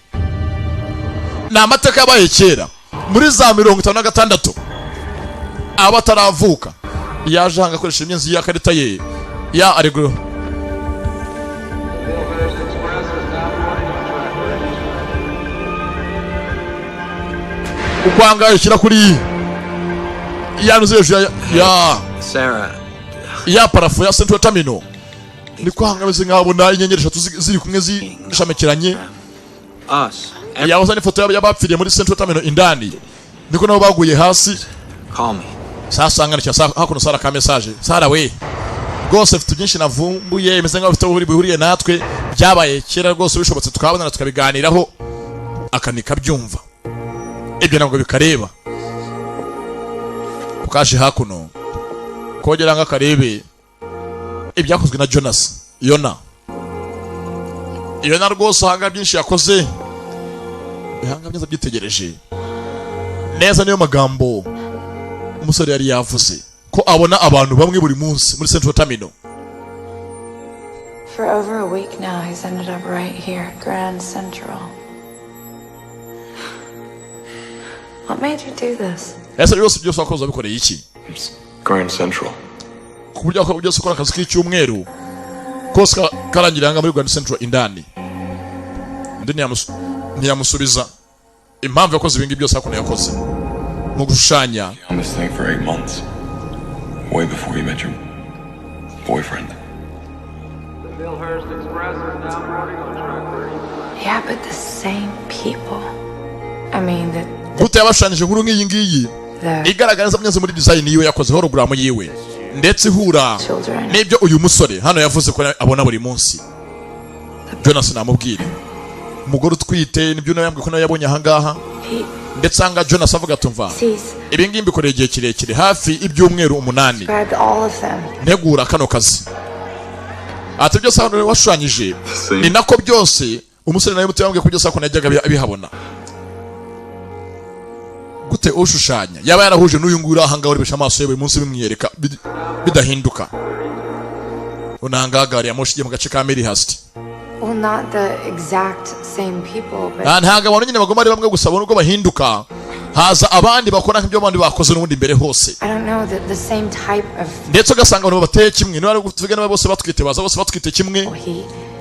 Na amateka yabaye kera muri za 56 abataravuka yaje hanga akoresha imyenzi ya karita ye ya aregro. Ukwanga ishyira kuri yanuze ya Sarah ya parafo ya Central Terminal ni kwanga beze nkabona inyenyeri 3 ziri kumwe zishamekiranye. Yahoza ni foto y'abapfiriye muri Central Terminal indani niko nabo baguye hasi. Call me. Sasa ngana cya hakuno Sara ka message. Sara we rwose afite byinshi navumbuye imeze nk'aho afite bihuriye natwe byabaye kera rwose bishobotse tukabona tukabiganiraho akanika byumva ibyo ntabwo bikareba ukaje hakuno kogera nga karebe ibyakozwe na Yona rwose hanga byinshi yakoze ihanga byaza byitegereje neza niyo magambo umusore yari yavuze ko abona abantu bamwe buri munsi muri Central Terminal. For over a week now he's ended up right here at Grand Central. What made you do this? Ese byose byose wakoze bikoreye iki? Grand Central. Kuburyo ko byose ukora akazi k'icyumweru kose karangiranga muri Grand Central indani. Ntiyamusubiza impamvu yakoze ibingi byose hakuno yakoze mu gushushanya. On this thing for 8 months, way before you met your boyfriend. Yeah, but the same people. I mean, gute yabashanije inkuru nk'iyi ngiyi igaragaza myanze muri design yiwe yakoze hologram yiwe ndetse ihura n'ibyo uyu musore hano yavuze ko abona buri munsi. Jonas namubwire umugore utwite nibyo nayambwe ko yabonye ahangaha ndetse anga Jonas avuga tumva ibi ngibi bikoreye igihe kirekire hafi ibyumweru 8 ntegura kano kazi ati byose hano washushanyije ni nako byose umusore nawe muto yambwe ko byose ko najyaga abihabona. Gute ushushanya yaba yarahuje n'uyu ngura ahangaho ribesha amaso yewe munsi bimwiyereka bidahinduka unangagari yamushiye mu gace ka Melihurst. Well, not the exact same people, but ntaga abantu nyine bagomba ari bamwe gusa ubwo bahinduka haza abandi bakora nk'ibyo abandi bakoze n'ubundi imbere hose. I don't know the same type of ndetse ugasanga abantu bateye kimwe niba tuvugana bose batwite baza bose batwite kimwe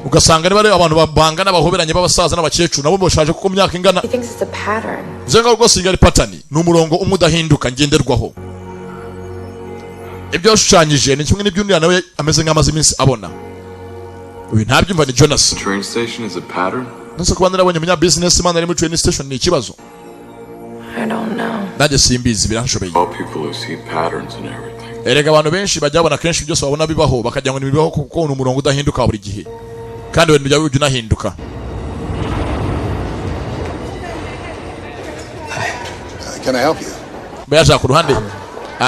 ugasanga niba ari abantu babangana bahoberanye b'abasaza n'abakecuru nabo boshaje kuko myaka ingana. He thinks it's a pattern. Zenga rwose ingari pattern ni umurongo umudahinduka ngenderwaho. Ibyo shushanyije ni kimwe n'ibyundi nawe ameze nk'amazi iminsi abona. Uyu ntabyumva ni Jonas. The train station is a pattern? Nese kubandira abonye munya business man ari mu train station ni ikibazo. I don't know. Ndaje simbizi biranshobeye. All people who see patterns and everything. Erega abantu benshi bajya babona kenshi byose babona bibaho bakajya ngo nibibaho kuko ni umurongo udahinduka buri gihe. Kandi we bijya bijya nahinduka. Can I help you? Bayaje ku ruhande.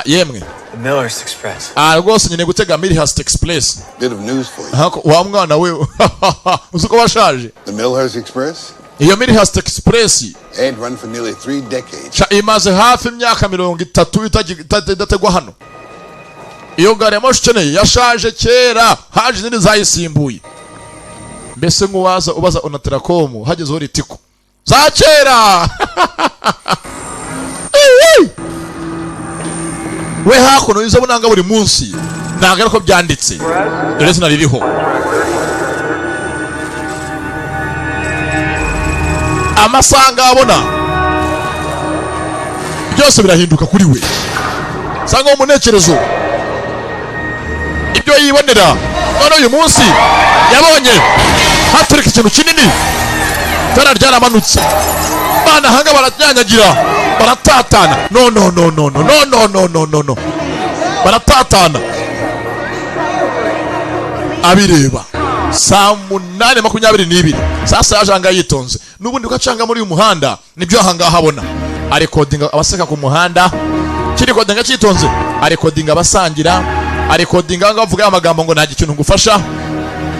Yemwe. Miller's Express. Rwose nyine gutega Miller's Express. Bit of news for you. Wa mwana we uzuko washaje. The Miller's Express? Iyo Miller's Express ain't run for nearly 3 decades. Cha imaze hafi imyaka 30 idategwa hano. Iyo gari ya moshi cyane yashaje kera haje izindi zayisimbuye. Mbese nk'uwaza ubaza Onatracom hagezeho ritiko za kera. We hakuno izo bunanga buri munsi ntago ariko byanditse dore sinaririho amasanga abona byose birahinduka kuri we sanga umunekerezo ibyo yibonera none uyu munsi yabonye haturika ikintu kinini tara ryaramanutse bana hanga baratyanyagira baratatana no baratatana abireba saa 8:22 sasa yajanga yitonze nubundi ukacanga muri uyu muhanda nibyo hanga habona ari coding abaseka ku muhanda kiri coding cyitonze ari coding abasangira ari coding anga bavuga amagambo ngo nta gikintu ngufasha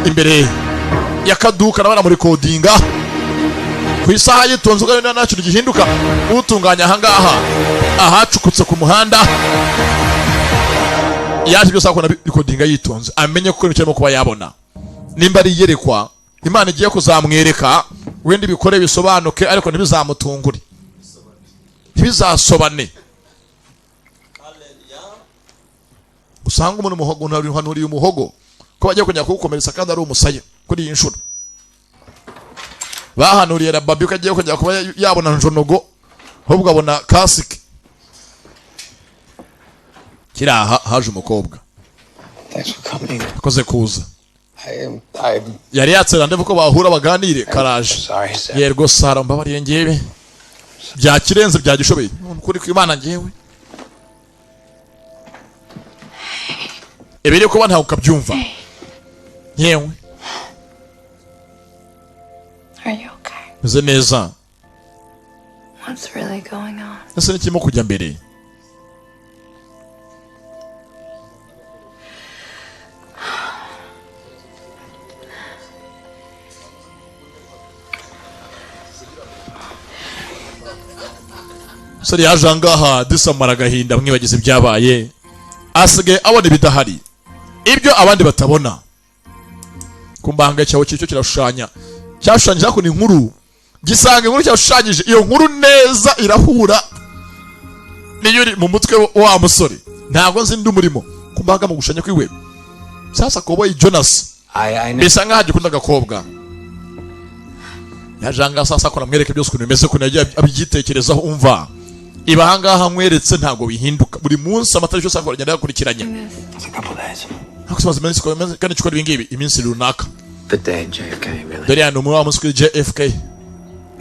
imbere yakaduka nabara muri coding ku isaha yitonze uganira nta kintu gihinduka utunganya ahangaha ahacukutse ku muhanda yaje byose akona recording yitonze amenye ko cyarimo kuba yabona nimba ari yerekwa Imana igiye kuzamwereka wende bikore bisobanuke ariko ntibizamutungure ntibizasobane. Usanga umuntu muhogo nari umuhogo ko bajya kujya kugukomeretsa kandi ari umusaya kuri iyi nshuro bahanuriye Rababi ko agiye kujya kuba yabona njonogo ahubwo abona kasike kiraha haje umukobwa akoze kuza yari yatsera ndebe ko bahura baganire karaje yergo sara mbabariye ngewe byakirenze byagishobeye kuri kwimana ngewe ebere ko banta ukabyumva yewe. Are you okay? Meze neza. What's really going on? Ese nikimo kujya mbere. Sari yajangaha disamara gahinda mwibagize byabaye asige abone bidahari ibyo abandi batabona kumbanga cyawo cyo kirashushanya cyashushanyije ko ni inkuru gisanga inkuru cyashushanyije iyo nkuru neza irahura niyo iri mu mutwe wa musore ntago nzi ndi umurimo kumbanga mu gushanya kwiwe sasa Cowboy Jonas bisa nkaho agikunda gakobwa yajanga sasa ko namwereke byose kuntu bimeze kuntu yagiye abigitekerezaho umva ibahanga hamweretse ntago bihinduka buri munsi amatara cyose akora agenda yakurikiranye hakusobaza iminsi kandi cyukora ibingibi iminsi runaka. The day JFK really. Dore hano mu munsi kuri JFK. It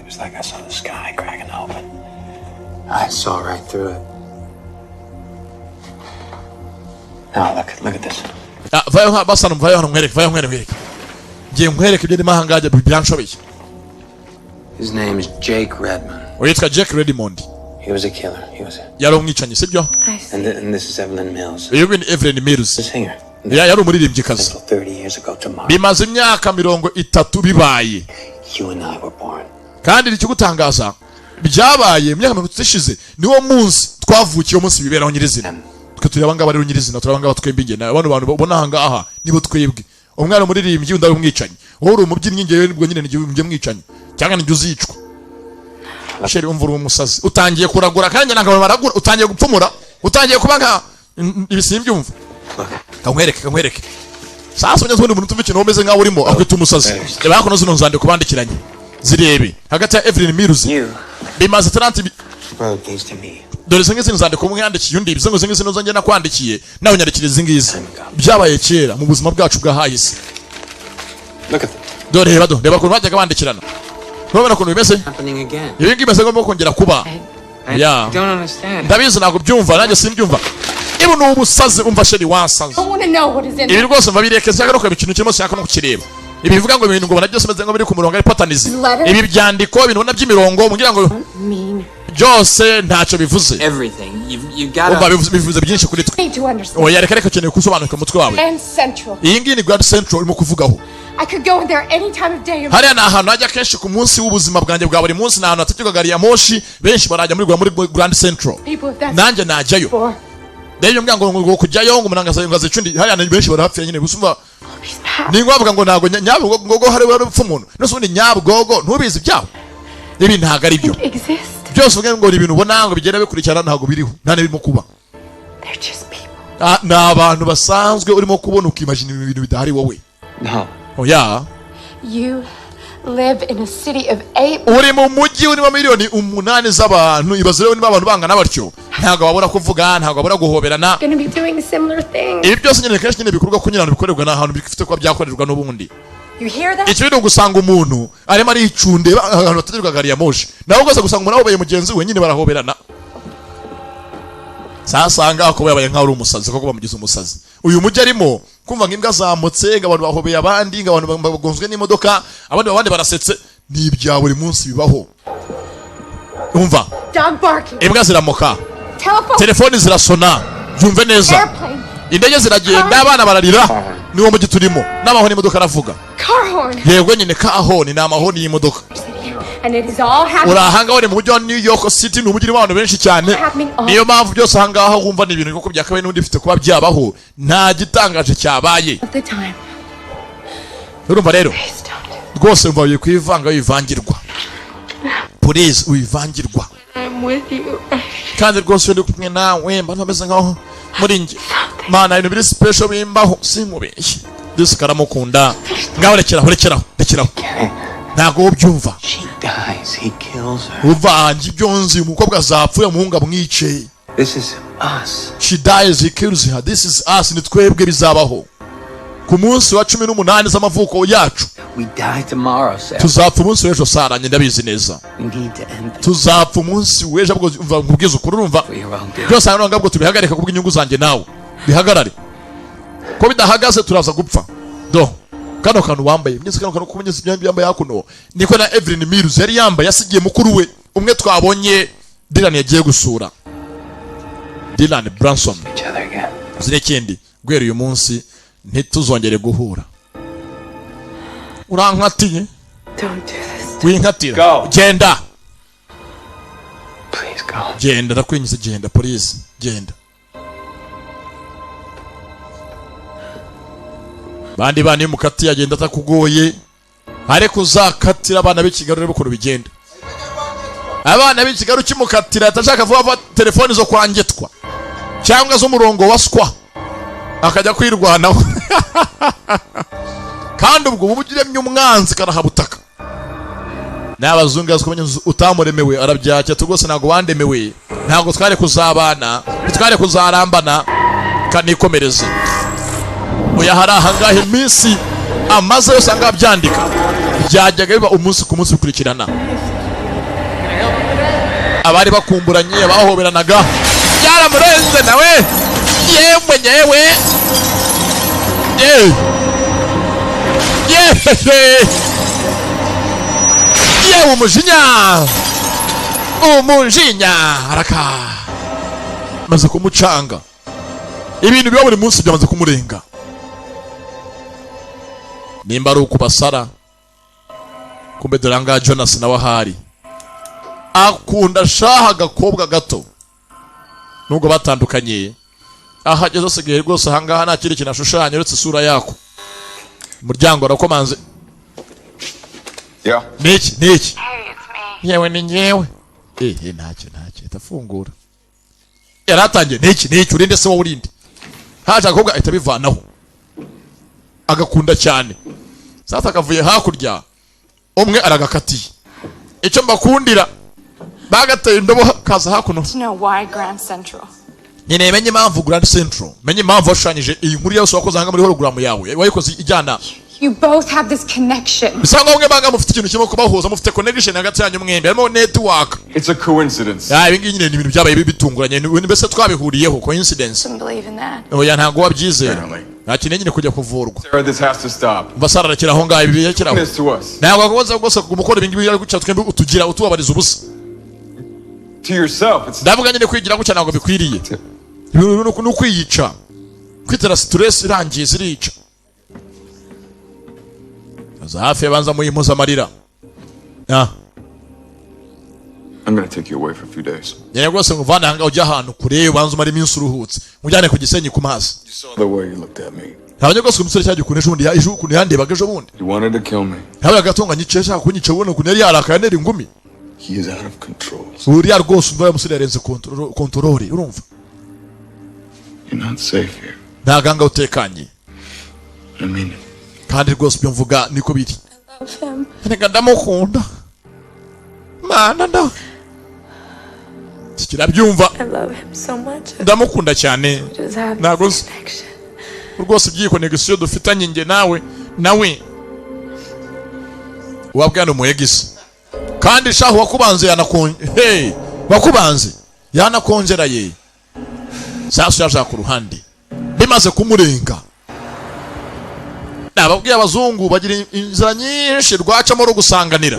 was like I saw the sky cracking open. I saw right through it. Now look at this. Vayo basana vayo hano mwereke. Ngiye mwereke ibyo ndimo hangaje byanshobeye. His name is Jake Redmond. Oyitwa Jake Redmond. He was a killer. Yari umwicanyi sibyo? And this is Evelyn Mills. Evelyn Mills. The singer. Yari umuririmbyikazi. 30 years ago tomorrow. Bimaze imyaka 30 bibaye. You and I were born. Kandi ikigutangaza byabaye imyaka 30 ishize niwo munsi twavukiye umunsi biberaho nyirizina. Twe turi abanga bari nyirizina turabanga batwembe ingena abantu babona hanga aha nibo twebwe. Umwana umuririmbyi undari umwicanyi. Wowe uri umubyinnyi ngewe nibwo nyine ngiye mwicanyi. Cyangwa nibyo uzicwa. Sheri umvura umusazi utangiye kuragura kandi nanga baragura utangiye gupfumura utangiye kuba nka ibisimbyumva. Kamwereke. Sasa unyazo ndi umuntu tumvikino umeze nka urimo akwita umusazi. Reba hako nozo nzande kubandikiranye. Zirebe hagati ya Evelyn Mills. Bimaze 30 dore zingizi nzande kumwandikiye undi bizo zingizi nozo ngena kwandikiye nawe nyarikire zingizi byabaye kera mu buzima bwacu bwa hahise. Dore reba ko bajyaga bandikirana. Urabona ko bimeze? Ibi ngibi bimeze ngo kongera kuba. Yeah. Ndabizi ntabwo byumva nanjye simbyumva. Ibu ni ubusazi umva sheri wansaze. Ibi rwose mva bireke cyagaruka bikintu kirimo cyaka no kukireba. Ibi bivuga ngo ibintu ngo bana byose meze ngo biri ku murongo ari patanize. Ibi byandiko ibintu bona by'imirongo mugira ngo byose ntacyo bivuze. Everything. You got to bivuze byinshi kuri twe. Oya reka ukeneye kusobanuka mutwe wawe. Iyi ngiyi ni Grand Central irimo kuvugaho. I could go there any time of day. Hariya ni ahantu hajya kenshi ku munsi w'ubuzima bwanjye bwa buri munsi, ni ahantu hategeka gari ya moshi benshi barajya muri Grand Central. Nanjye najyayo. Rero mbyango ngo kujyayo ngo umunangaza ngazicundi hariya ni benshi barahapfira nyine gusumva. Ni ngombwa ngo nago nyabwogo hari barupfa umuntu. N'usundi nyabwogo ntubizi byaho. Ibi ntago ari byo. Byose uvuga ngo ibintu ubona ngo bigenda bikurikirana ntago biriho. Nta n'ibirimo kuba. Na abantu basanzwe urimo kubona ukimagine ibintu bidahari wowe. No. Oh yeah. You live in a city of 8. Uri mu mujyi urimo miliyoni 8 z'abantu ibaze rero niba abantu bangana batyo ntago babura kuvuga ntago babura guhoberana. Going to be doing similar things. Ibi byose nyine kenshi nyine bikorwa kunyurana bikorerwa n'ahantu bifite kuba byakorerwa n'ubundi. You hear that? Ikibindi gusanga umuntu arimo ari icunde ahantu bategeka gari ya moshi. Naho gose gusanga umuntu ahobeye mugenzi we nyine barahoberana. Sasanga ako yabaye nka uri umusazi koko bamugize umusazi. Uyu mujyi arimo kumva ngimbwa zamutse ngabantu bahobeye abandi ngabantu bagonzwe n'imodoka abandi barasetse n'ibya buri munsi bibaho. Umva. Dog barking. Imbwa ziramoka. Telefoni zirasona. Yumve neza. Indege ziragenda abana bararira niwo mujyi turimo n'amahoni imodoka aravuga. Car horn. Yego nyine car horn ni amahoni y'imodoka. And it is all happening. Urahanga wari mu mujyi wa New York City ni umujyi w'abantu benshi cyane. Niyo mpamvu byose ahangaha wumva ni ibintu koko byakabaye n'undi bifite kuba byabaho nta gitangaje cyabaye. Urumva rero rwose umva ugiye kwivanga wivangirwa. Please wivangirwa. I'm with you. Kandi rwose ndi kumwe nawe mba ntameze nkaho muri nge. Mana ibintu biri special bimbaho simubeshye. Disi karamukunda. Ngaho rekeraho. Ntago byumva. She dies, he kills her. Uvangi byonzi umukobwa zapfuye muhunga mwice. This is us. She dies, he kills her. This is us. Ni twebwe bizabaho. Ku munsi wa 18 z'amavuko yacu. We die tomorrow, sir. Tuzapfa umunsi w'ejo saranye ndabizi neza. We need to end this. Tuzapfa umunsi w'ejo bwo kubwiza ukuri urumva. Byose hano ngabwo tubihagarika kubwo inyungu zanjye nawe. Bihagarare. Ko bidahagaze turaza gupfa. Do. Kano kantu wambaye myese kano kumenyesa byambi yambaye hakuno niko na Evelyn Mills yari yambaye yasigiye mukuru we umwe twabonye Dylan yagiye gusura Dylan Branson zirekindi gwera uyu munsi ntituzongere guhura urankatiye winkatira genda please go genda ndakwinyiza genda please genda bandi bani mukati yagenda atakugoye ariko uzakatira abana b'ikigaru rero ukuntu bigenda abana b'ikigaru kimukatira atashaka vuba telefoni zo kwangetwa cyangwa zo murongo waswa akajya kwirwanaho kandi ubwo ubugiremye umwanzi karahabutaka n'abazungu kumenya utamuremewe arabyacya tugose nago wandemewe ntago tware kuzabana tware kuzarambana kanikomereze oya hari ahangaha iminsi amaze yose angaha byandika byajyaga biba umunsi ku munsi bikurikirana. Abari bakumburanye bahoberanaga byaramurenze nawe yewe yewe umujinya araka maze kumucanga. Ibintu biba buri munsi byamaze kumurenga. Nimba ari ukubasara kumbe doranga Jonas nawe ahari akunda shaha agakobwa gato nubwo batandukanye ahageze asigaye rwose ahangaha nta kindi kintu ashushanya uretse isura yako. Umuryango arakomanze. Niki yewe ni nyewe ntacyo itafungura yaratangiye. Niki urinde se wowe urinde haje akobwa ahita bivanaho agakunda cyane. Sasa akavuye hakurya umwe aragakatiye. Icyo mbakundira bagateye indobo kaza hakuno. Nyine menye impamvu Grand Central, menye impamvu washanyije iyi nkuru yose wakoze hanga muri hologram yawe wayikoze ijyana. You both have this connection. Bisanga umwe banga mufite ikintu kimwe kubahuza, mufite connection hagati yanyu mwembe, harimo network. It's a coincidence. Ibi ngiyi nyine ni ibintu byabaye bitunguranye, ni mbese twabihuriyeho coincidence. Oya ntago wabyizera. Nta kintu nyine kujya kuvurwa. Sarah, this has to stop. Basara rakira aho ngaho ibi yakiraho. Ntabwo akoze gose kumukora ibingi biri gucya twembe utugira utubabariza ubusa. To yourself. It's ndavuga nyine kwigira gucya ntabwo bikwiriye. Ibintu no kwiyica. Kwitera stress irangiye zirica. Hafi yabanza muyimuza amarira. I'm going to take you away for a few days. Nyine rwose nguvana hanga ujya ahantu kure ubanza umara iminsi uruhutse. Mujyane ku Gisenyi ku mazi. You saw the way you looked at me. Ntabwo rwose umusore cyaje kunesha ubundi ejo kundi yandebaga ejo bundi. You wanted to kill me. Ntabwo agatonganya icesha kunyica ubona kundi yari yarakaye neri ingumi. He is out of control. Uriya rwose umva umusore yarenze control urumva. You're not safe here. Ntaganga utekanye. I mean it. Kandi rwose byo mvuga niko biri. Reka ndamukunda. Mana nda. Kirabyumva. I love him so much. Ndamukunda cyane. Ntago rwose by'ikonegisiyo dufitanye nge nawe wabwana umuyegisi. Kandi shaho wakubanze yanakonje. Wakubanze yanakongera ye. Sasa yaje ku ruhande. Bimaze kumurenga. Nababwiye abazungu bagira inzira nyinshi rwacamo ro gusanganira.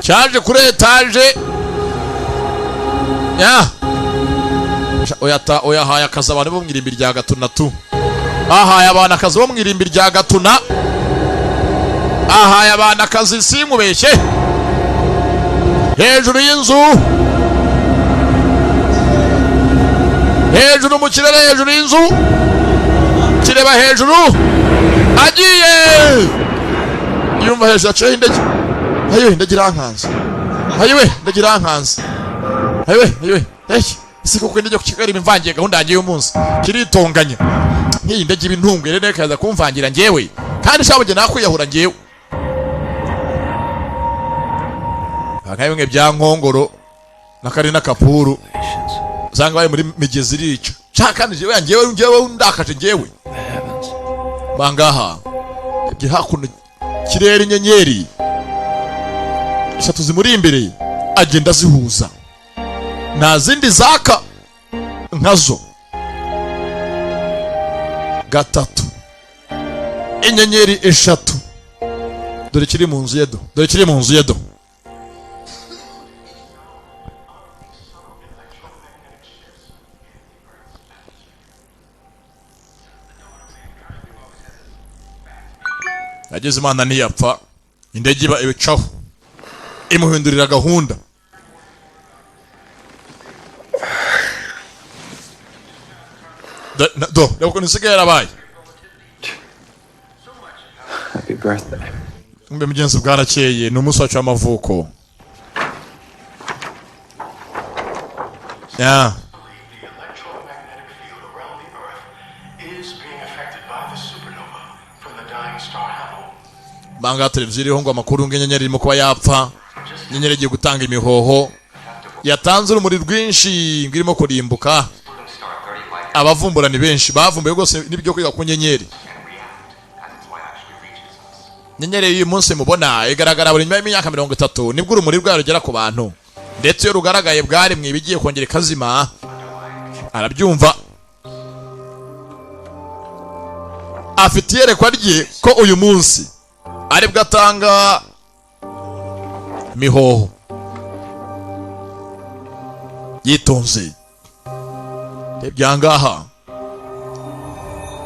Cyaje kuri etage. Oya haya akazi abantu bo mwirimbi rya Gatuna tu. Ahaya abana akazi bo mwirimbi rya Gatuna. Ahaya abana akazi simubeshye. Hejuru y'inzu. Hejuru mu kirere hejuru y'inzu. Kireba hejuru. Agiye. Yumva hejuru aciye indege. Ayo indege irankanze. Ayiwe indege irankanze. Ayiwe. Siko kwende cyo kikari imvangiye gahunda yanjye y'umunsi kiritonganya nk'iyi ndege ibintungu rero kaza kumvangira ngewe kandi shabuge nakwiyahura ngewe akaye bimwe bya nkongoro nakari nakapuru zanga baye muri migezi rica cyakandi ngewe ndakaje ngewe bangaha gihakuno kirere inyenyeri eshatu zimuri imbere agenda zihuza na zindi zaka nkazo gatatu inyenyeri eshatu dore kiri mu nzu yedo ageze Imana ntiyapfa indege iba ibicaho imuhindurira gahunda. Leo nisigaye yarabaye. Happy birthday. Mbe mugenzi bwarakeye ni umunsi wacu w'amavuko. Banga televiziyo iriho ngo amakuru ng'inyenyeri irimo kuba yapfa. Inyenyeri igiye gutanga imihoho. Yatanze urumuri rwinshi ngirimo kurimbuka. abavumbura ni benshi bavumbuye rwose n'ibyo kwiga ku nyenyeri. Nyenyeri uyu munsi mubona igaragara buri nyuma y'imyaka 30 nibwo urumuri rwayo rugera ku bantu, ndetse iyo rugaragaye bwari mwibigiye kongera kazima arabyumva. Afite yerekwa rye ko uyu munsi aribwo atanga mihoho yitonze. Ibyangaha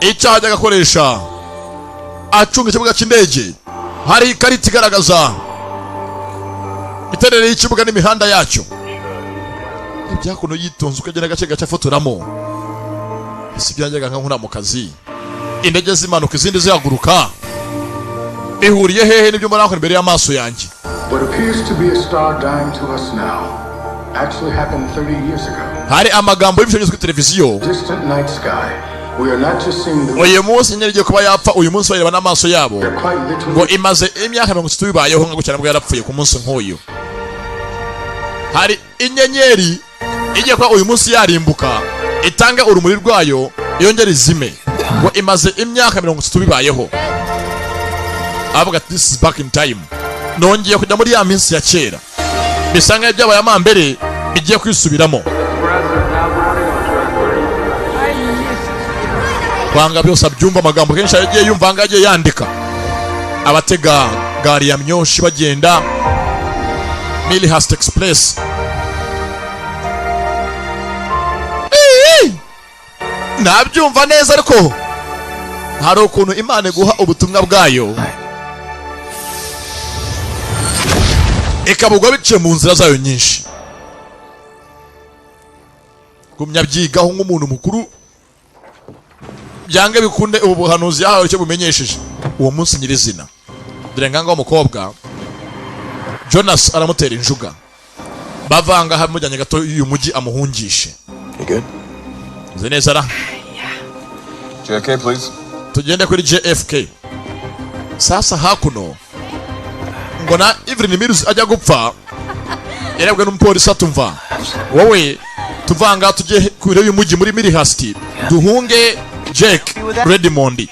icyaha agakoresha acunga ikibuga cy'indege, hari ikarita igaragaza iterere y'ikibuga n'imihanda yacyo. Ibyakuno yitonze ukagenda gace gace afotoramo. Isi byanjyaga nka nkura mu kazi, indege zimanuka izindi zihaguruka, bihuriye hehe n'ibyo muri imbere y'amaso yanjye. What appears to be a star dying to us now actually happened 30 years ago. Hari amagambo y'ibishobora kuri televiziyo. Distant night sky. We are not just seeing the uyu munsi nyeregiye kuba yapfa uyu munsi bareba n'amaso yabo ngo imaze imyaka 30 bibayeho ngo cyane bwo yarapfuye ku munsi nk'uyu. Hari inyenyeri igiye kwa uyu munsi yarimbuka itanga urumuri rwayo yongera izime ngo imaze imyaka 30 bibayeho. Avuga this is back in time. Nongeye kujya muri ya minsi ya kera bisanga byabaye amambere igiye kwisubiramo. Kwanga byose abyumva amagambo kenshi yagiye yumva ngagiye yandika. Abatega gari ya myoshi bagenda Millhurst Express. Nabyumva neza ariko hari ukuntu Imana guha ubutumwa bwayo ikabugwa biciye mu nzira zayo nyinshi. Gumya byigaho nk'umuntu mukuru byange bikunde ubu buhanuzi yahawe cyo bumenyesheje uwo munsi nyirizina. Dore nganga umukobwa Jonas aramutera injuga, bavanga hamujyanye gato uyu mugi amuhungishe. Good. Neza ra JFK please. Tugende kuri JFK. Sasa hakuno ngo na Evelyn Mills ajya gupfa yarebwe n'umupolisi atumva wowe tuvanga tujye kure uyu mugi muri Millhurst duhunge Jake Redmond.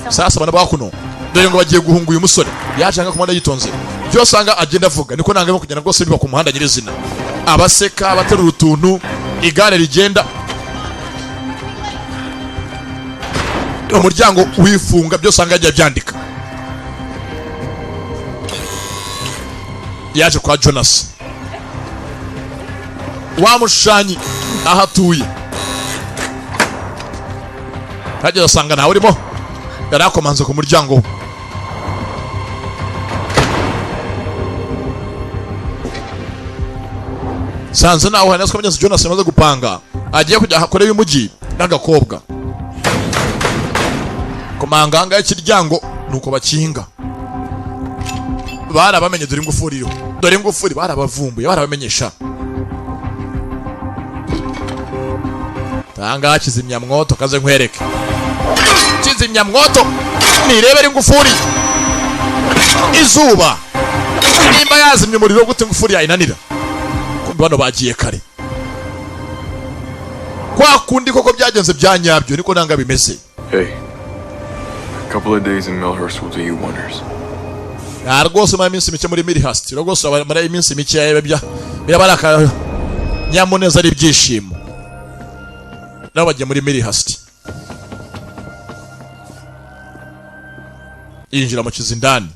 Sasa bana bakuno dore ngo bagiye guhunga uyu musore yajanga kumanda yitonze byo sanga agenda avuga niko nangamo kugenda rwose biba ku muhanda nyirizina, abaseka baterura utuntu, igare rigenda, umuryango wifunga, byo sanga ajya byandika. Yaje kwa Jonas wamushanyi ahatuye, hajya asanga nawe urimo yarakomanze ku muryango. Sanze nawe hanaswe kamenyese Jonas yamaze gupanga agiye kujya hakoreye umugi n'agakobwa komanganga y'ikiryango nuko bakinga. Barabamenye dore ingufuriro, dore ingufuri barabavumbuye barabamenyesha. Tanga kizimya mwoto kaze nkwereke. Kizimya mwoto nirebere ingufuri. Izuba nimba yazimye umuriro gute ingufuri yayinanira. Kumbe bano bagiye kare. Kwa kundi koko byagenze byanyabyo niko nanga bimeze. Hey. A couple of days in Millhurst will do you wonders. Rwose mu minsi mike muri Millhurst rwose abamara iminsi mike yabya birabaraka nyamuneza ari byishimo. Nabo bagiye muri Millhurst injira mu kizindani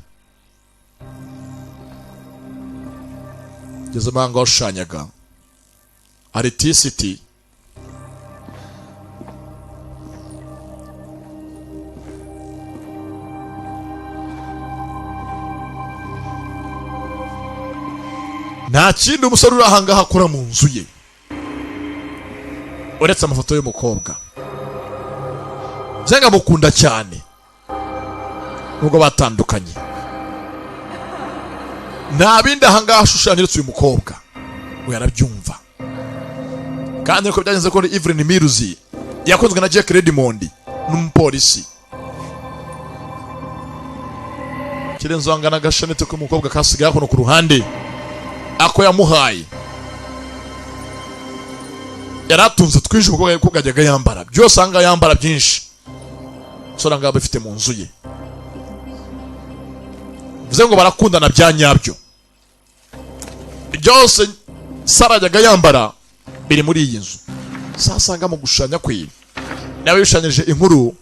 geze manga washanyaga Artisity nta kindi umusore urahangaha akora mu nzu ye uretse amafoto y'umukobwa. Zenga mukunda cyane nubwo batandukanye, nta bindi ahangaha ashushanyiritse uyu mukobwa we yarabyumva. Kandi niko byagenze ko Evelyn Mills yakozwe na Jake Redmond n'umupolisi. Kirenzo angana gashanete ko umukobwa kasigaye hano ku ruhande ako yamuhaye yaratunze twinshi kuko gajyaga yambara byose anga yambara byinshi sora ngaba bifite mu nzu ye vuze ngo barakundana bya nyabyo byose Sara yajyaga yambara biri muri iyi nzu sasa nga mu gushanya kwe nawe yishanyije inkuru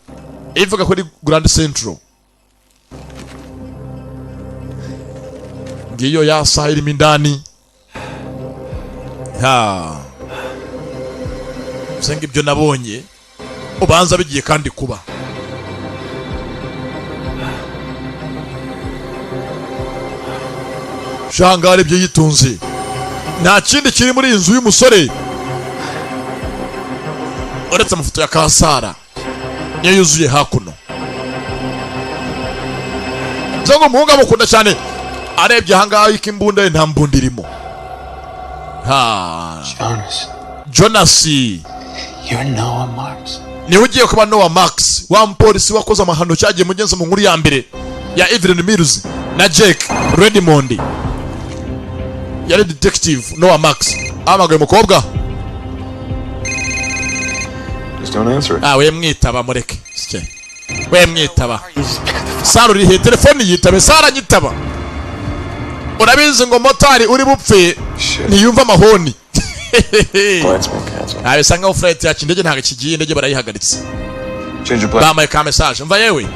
ivuga kuri Grand Central ngiyo ya saha irimo indani senga ibyo nabonye ubanza bigiye kandi kuba shangare byo yitunze nta kindi kiri muri inzu y'umusore uretse amafoto ya Kasara niyo yuzuye hakuno zango umuhungu amukunda cyane arebye ahangaha ikimbunda ye nta mbunda irimo Jonas you're Noah Marks niwe ugiye kuba Noah Marks wa mupolisi wakoze amahano cyagiye mugenza mu nkuru ya mbere ya Evelyn Mills na Jake Redmond yari detective Noah Marks amagaye mukobwa Just don't answer. We mwitaba mureke sike we mwitaba Sara uri telefone yitabe Sara nyitaba urabizi ngo motari uri bupfe niyumva amahoni abisanga flight yacu indege ntaga kigiye indege barayihagaritse bamaye ka message mva yewe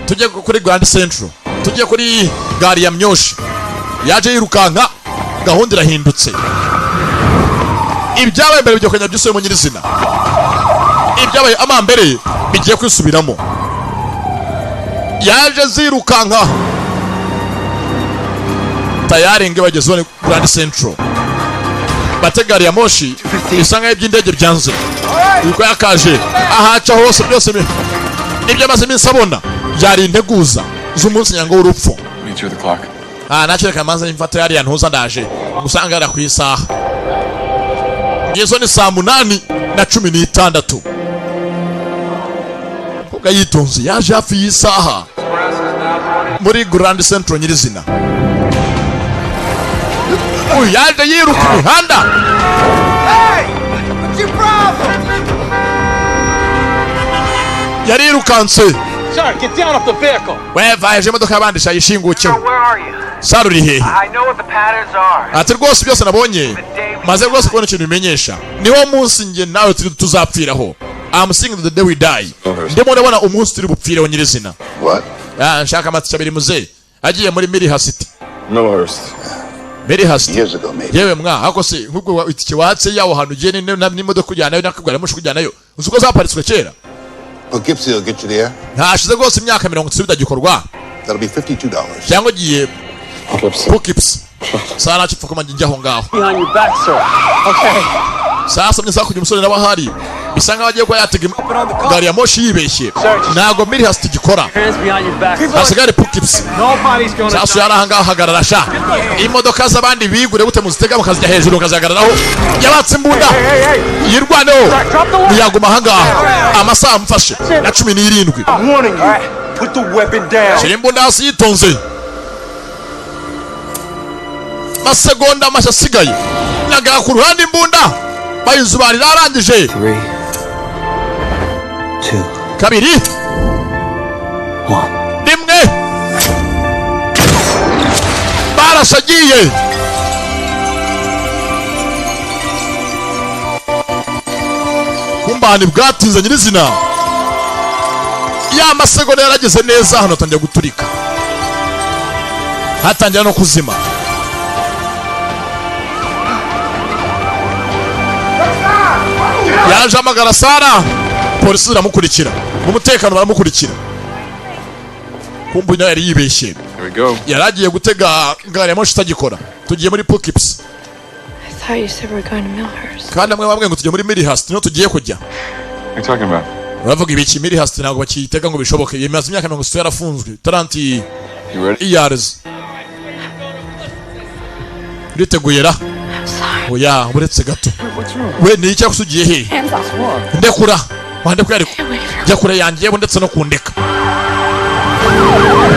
tujye kuri Grand Central tujye kuri gari ya Myoshi yaje yirukanka gahunda irahindutse ibyabaye mbere bijye kwenya byose mu nyirizina ibyabaye amambere bigiye kwisubiramo yaje zirukanka tayari nge bagezone Grand Central bategari ya moshi isanga iby'indege byanze uko yakaje ahaca hose byose nibyo amaze iminsi abona yari integuza z'umunsi nyango w'urupfu nacyo kamanza imfata yari yantuza ndaje gusanga ara ku isaha ngezo ni 8:16 kuga yitonze yaje hafi y'isaha muri Grand Central nyirizina yaje yiruka imihanda yarirukanse weva yaje imodoka yabandisha yishinguke Sara uri hehe ati rwose byose nabonye maze rwose kubona ikintu bimenyesha niwo munsi nge nawe tuzapfiraho I'm singing the day we die ndimo ndabona umunsi turi bupfireho nyirizina nshaka amatike abiri muze agiye muri Millhurst Millhurst yewe mwa hako se nkubwo itike watse yawo hantu ugiye n'imodoka kujyana nayo nakubwira mushi kujyana nayo uzuko zaparitswe kera Poughkeepsie will get you there. Hashize rwose imyaka 30 bidagikorwa. That'll be $52. Cyangwa giye Poughkeepsie. Sara chipfa koma njyaho ngaho. Behind your back, sir. Okay. Sasa mnisa kujya umusore n'abahari. Bisanga bagiye kwa yatega gari ya moshi yibeshye. Nago Millhurst gikora. Hasigare Poughkeepsie. Sasa yarahanga hagarara sha. Imodoka z'abandi bigure gute muzitega mukazijya hejuru kazagararaho. Yabatse imbunda. Yirwaneho. Yaguma hanga. Amasaha amfashe na 17. Put the weapon down. Shimbunda hasi yitonze. Masegonda mashasigaye. Naga ku ruhande imbunda. Bayizubari arangije. 3 2 kabiri 1 rimwe barashagiye kumbani bwatinze nyirizina ya masegonda yarageze neza hano tangiye guturika hatangira no kuzima yaje amagara Sara polisi iramukurikira umutekano baramukurikira kumbunya yari yibeshye yaragiye gutega gari ya moshi itagikora tugiye muri Poughkeepsie kandi amwe bamwe ngo tujye muri Millhurst niho tugiye kujya uravuga ibiki Millhurst ntabwo bakiyitega ngo bishoboke yemaze imyaka 30 yarafunzwe 30 years uriteguye ra oya buretse gato we ni icyo kusugiye he ndekura wande ko yariko jya kure yangiye ndetse no kundeka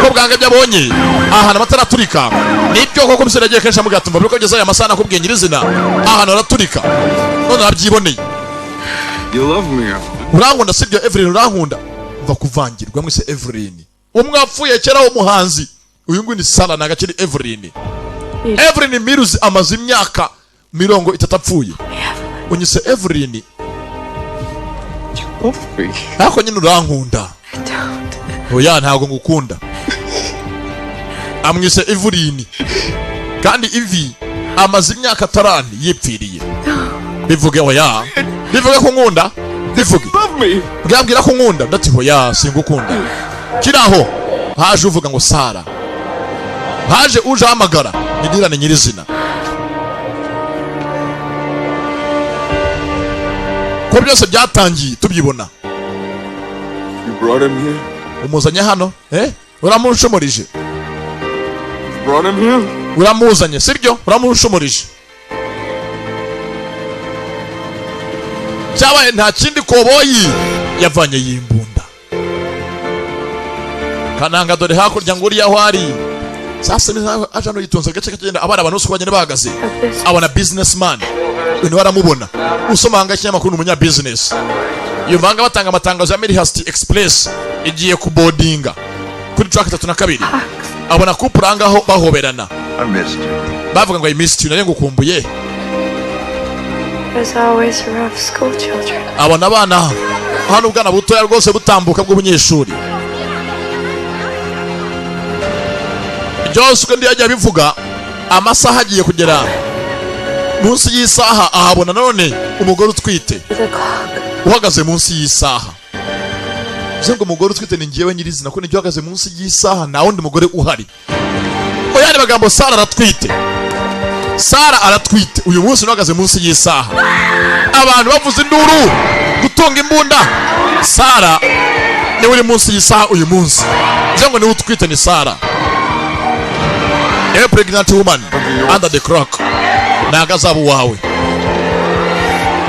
ko bwange byabonye aha n'amataraturika nibyo koko biseragiye kenshi mugatumba biko kugeza aya masana kubwiye nyirizina aha n'araturika none abyiboneye You love me. Urankunda sibyo Evelyn urankunda mva kuvangirwa mwise Evelyn umwapfuye kera w'umuhanzi uyu nguyu ni Sarah nagakiri Evelyn Evelyn Mills amaze imyaka 30 apfuye unyise Evelyn Ako nyine urankunda oya ntago ngukunda amwise Evelyn kandi ivi amaze imyaka 30 yipfiriye bivuge oya bivuge ko nkunda bivuge bwambwira ko nkunda ndati hoya singukunda kiraho haje uvuga ngo Sarah haje uje hamagara nidirane nyirizina ko byose byatangiye tubyibona umuzanye hano uramushomorije uramuzanye sibyo uramushomorije cyabaye nta kindi koboyi yavanye yimbunda kananga dore hakurya ngo uriya hwari sasa ni aje no yitonze gace kagenda abana abantu usubanye bahagaze abana businessman uyu baramubona usomanga kinyamakuru umunya business yumvanga batanga amatangazo ya Melihasti Express igiye ku boardinga kuri track 32 abona kupuranga aho bahoberana bavuga ngo I missed you nari ngukumbuye There's always rough school children. Abona abana hano ubwana butoya rwose butambuka bw'ubunyeshuri byose kandi yajya bivuga amasaha agiye kugera munsi y'isaha ahabona none umugore utwite uhagaze munsi y'isaha zengo umugore utwite ni ngiyewe nyirizina ko nijye uhagaze munsi y'isaha na wundi mugore uhari oyane bagambo Sarah aratwite uyu munsi uhagaze munsi y'isaha abantu bavuze induru gutunga imbunda Sarah ni uri munsi y'isaha uyu munsi zengo ni utwite ni Sarah a pregnant woman under the clock nagazabu wawe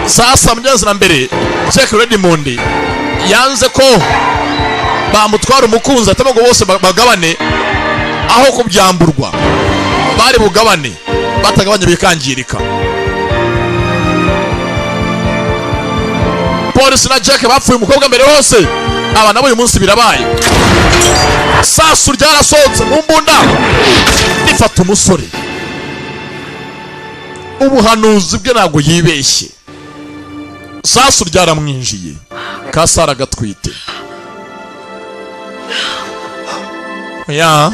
sasa mjezi na mbere Jack Redmond yanze ko bamutwara umukunzi atamago bose bagabane aho kubyamburwa bari bugabane batagabanye bikangirika Polisi na Jack bapfuye umukobwa mbere hose aba nabo uyu munsi birabaye sasu ryarasohotse mu mbunda nifata umusore ubuhanuzi bwe ntabwo yibeshye sasu ryaramwinjiye ka Sarah gatwite ya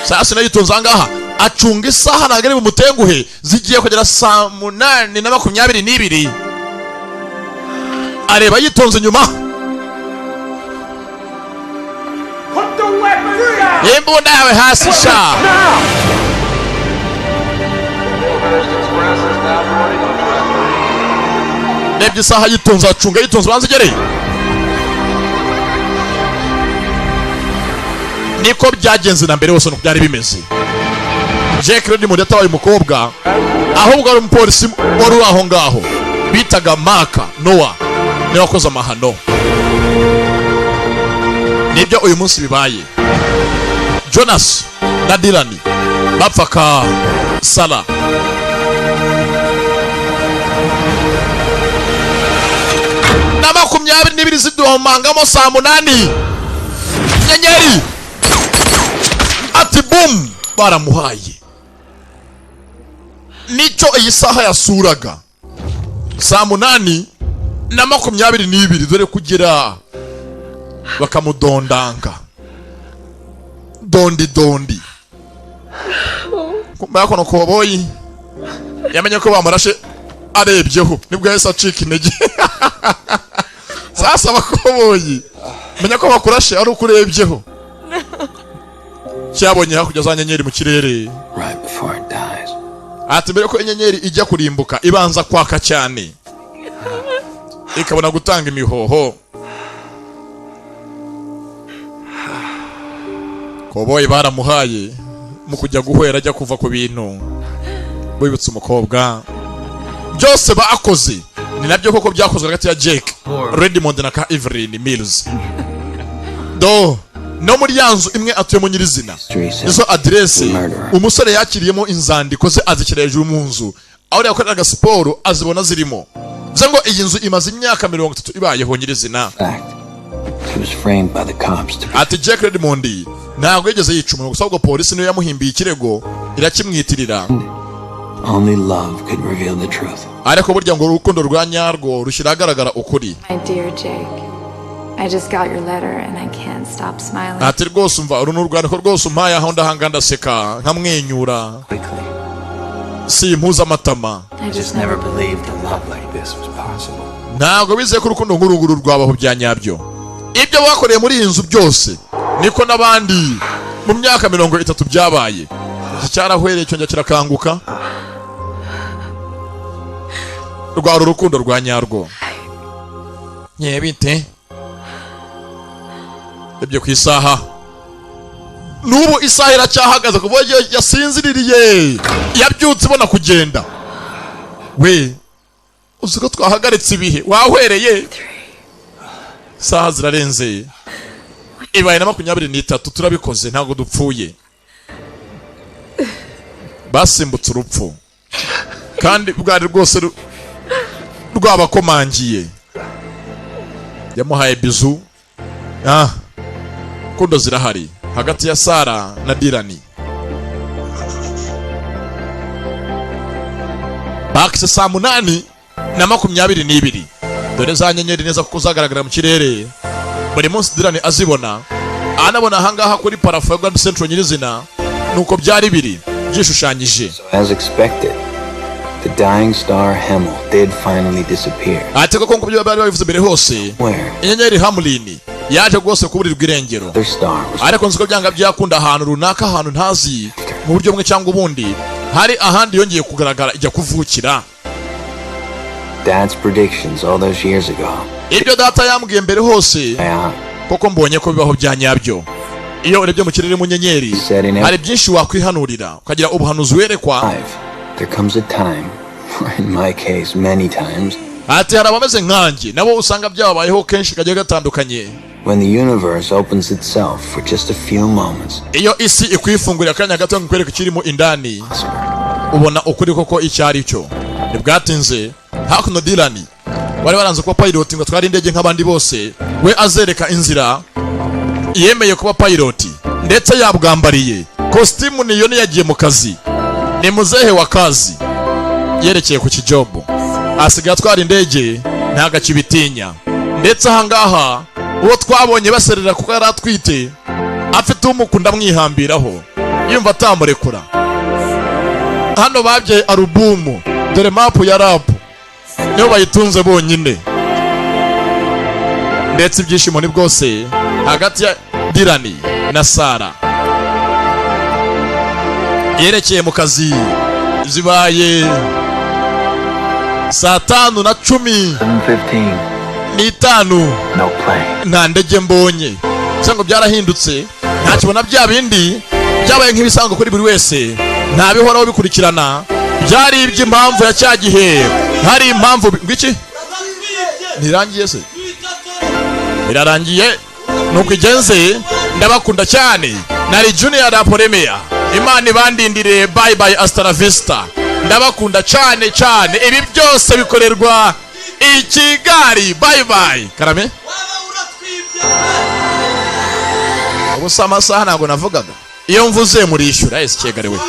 sasu nayitonze angaha acunga isaha nagari mu mutenguhe zigiye kugera saa 8:22 areba yitonze nyuma imbunda yawe hasi sha nebye isaha yitonze acunga yitonze banzigere niko byagenze na mbere hose no byari bimeze Jack Redmond yatabaye umukobwa ahubwo ari umupolisi wari aho ngaho bitaga Maka Noah ni wakoze amahano nibyo uyu munsi bibaye Jonas na Dylan bapfaka Sarah na 22 ziduhomangamo saa 8 nyenyeri ati boom baramuhaye nico iyi saha yasuraga saa 8:22 dore kugera bakamudondanga dondi kumako no koboyi yamenye ko bamurashe arebyeho nibwo yesa acika intege sasa bakoboyi menya ko bakurashe ari ukurebyeho cyabonye hakujya za nyenyeri mu kirere right before it dies. Ati mbere ko inyenyeri ijya kurimbuka ibanza kwaka cyane ikabona gutanga imihoho koboyi baramuhaye mu kujya guhwera ajya kuva ku bintu bibutse umukobwa byose bakoze ni nabyo koko byakozwe hagati ya Jack Redmond na ka Evelyn Mills do no muri yanzu imwe atuyemo nyirizina izo adresse umusore yakiriyemo inzandiko ze azikira hejuru mu nzu aho yakoreraga siporo azibona zirimo zango iyi nzu imaze imyaka 30 ibayeho nyirizina. He was framed by the cops to ati Jack Redmond ntabwo yigeze yica umuntu gusa ahubwo polisi niyo yamuhimbiye ikirego irakimwitirira. Only love could reveal the truth. ariko burya ngo urukundo rwa nyarwo rushyira agaragara ukuri. My dear Jake, I just got your letter and I can't stop smiling. ati rwose umva uru n'urwandiko rwose umpaye aho ndahanga ndaseka nkamwenyura si impuza amatama. I just never believed a love like this was possible. ntabwo bizeye ko urukundo nk'urunguru rwabaho bya nyabyo. ibyo bakoreye muri iyi nzu byose niko n'abandi mu myaka 30 byabaye. iki cyarahwereye cyongera kirakanguka. rwara urukundo rwa nyarwo. nyebite ibyo ku isaha n'ubu isaha iracyahagaze kuva yasinziririye yabyutse ibona kugenda. we uzi ko twahagaritse ibihe wahwereye. saha zirarenze ibaye na 23 turabikoze ntabwo dupfuye. basimbutse urupfu kandi bwari rwose rwabakomangiye. yamuhaye bizu. kundo zirahari hagati ya Sara na Dylan. bakise saa 8:22 dore za nyenyeri neza kuko zagaragara mu kirere buri munsi Dylan azibona anabona hangaha kuri parafo ya Grand Central nyirizina nuko byari biri byishushanyije. As expected, the dying star Hemel did finally disappear. ati ko byo bari babivuze mbere hose inyenyeri Hamlin yaje rwose kuburirwa irengero. ariko nziko byanga byakunda ahantu runaka ahantu ntazi mu buryo bumwe cyangwa ubundi hari ahandi yongeye kugaragara ijya kuvukira. Dad's predictions all those years ago. ibyo data yambwiye mbere hose koko mbonye ko bibaho bya nyabyo. iyo urebye mu kirere mu nyenyeri hari byinshi wakwihanurira ukagira ubuhanuzi werekwa. There comes a time, in my case many times, ati hari abameze nkanjye nabo usanga byabayeho kenshi kagiye gatandukanye. when the universe opens itself for just a few moments. iyo isi ikwifungurira akanya gato ngikwereka kirimo indani ubona ukuri koko icyari cyo. nibwatinze hakuno Dylan wari waranze kuba pilot ngo twari indege nk'abandi bose we azereka inzira yemeye kuba pilot ndetse yabwambariye costume niyo yagiye mu kazi. ni muzehe wa kazi yerekeye ku kijobo asigaye twari indege ntaga kibitinya. ndetse ahangaha uwo twabonye baserera kuko yari atwite afite umukunda mwihambiraho yumva atamurekura. hano babye alubumu dore mapu ya rap niyo bayitunze bonyine. ndetse ibyishimo ni bwose hagati ya Dylan na Sara yerekeye mu kazi. zibaye saa 5:15 nta ndege mbonye cyangwa byarahindutse nta kibona bya bindi byabaye nk'ibisanzwe kuri buri wese nta bihoraho bikurikirana. byari iby'impamvu ya cya gihe hari impamvu ngiki nirangiye se birarangiye nuko igenze. ndabakunda cyane nari Junior Raporemea Imana ibandindire bye bye hasta la vista. ndabakunda cyane cyane ibi byose bikorerwa i Kigali. bye bye karame. ubu amasaha ntabwo navugaga iyo mvuze murishyura ese Kigari we.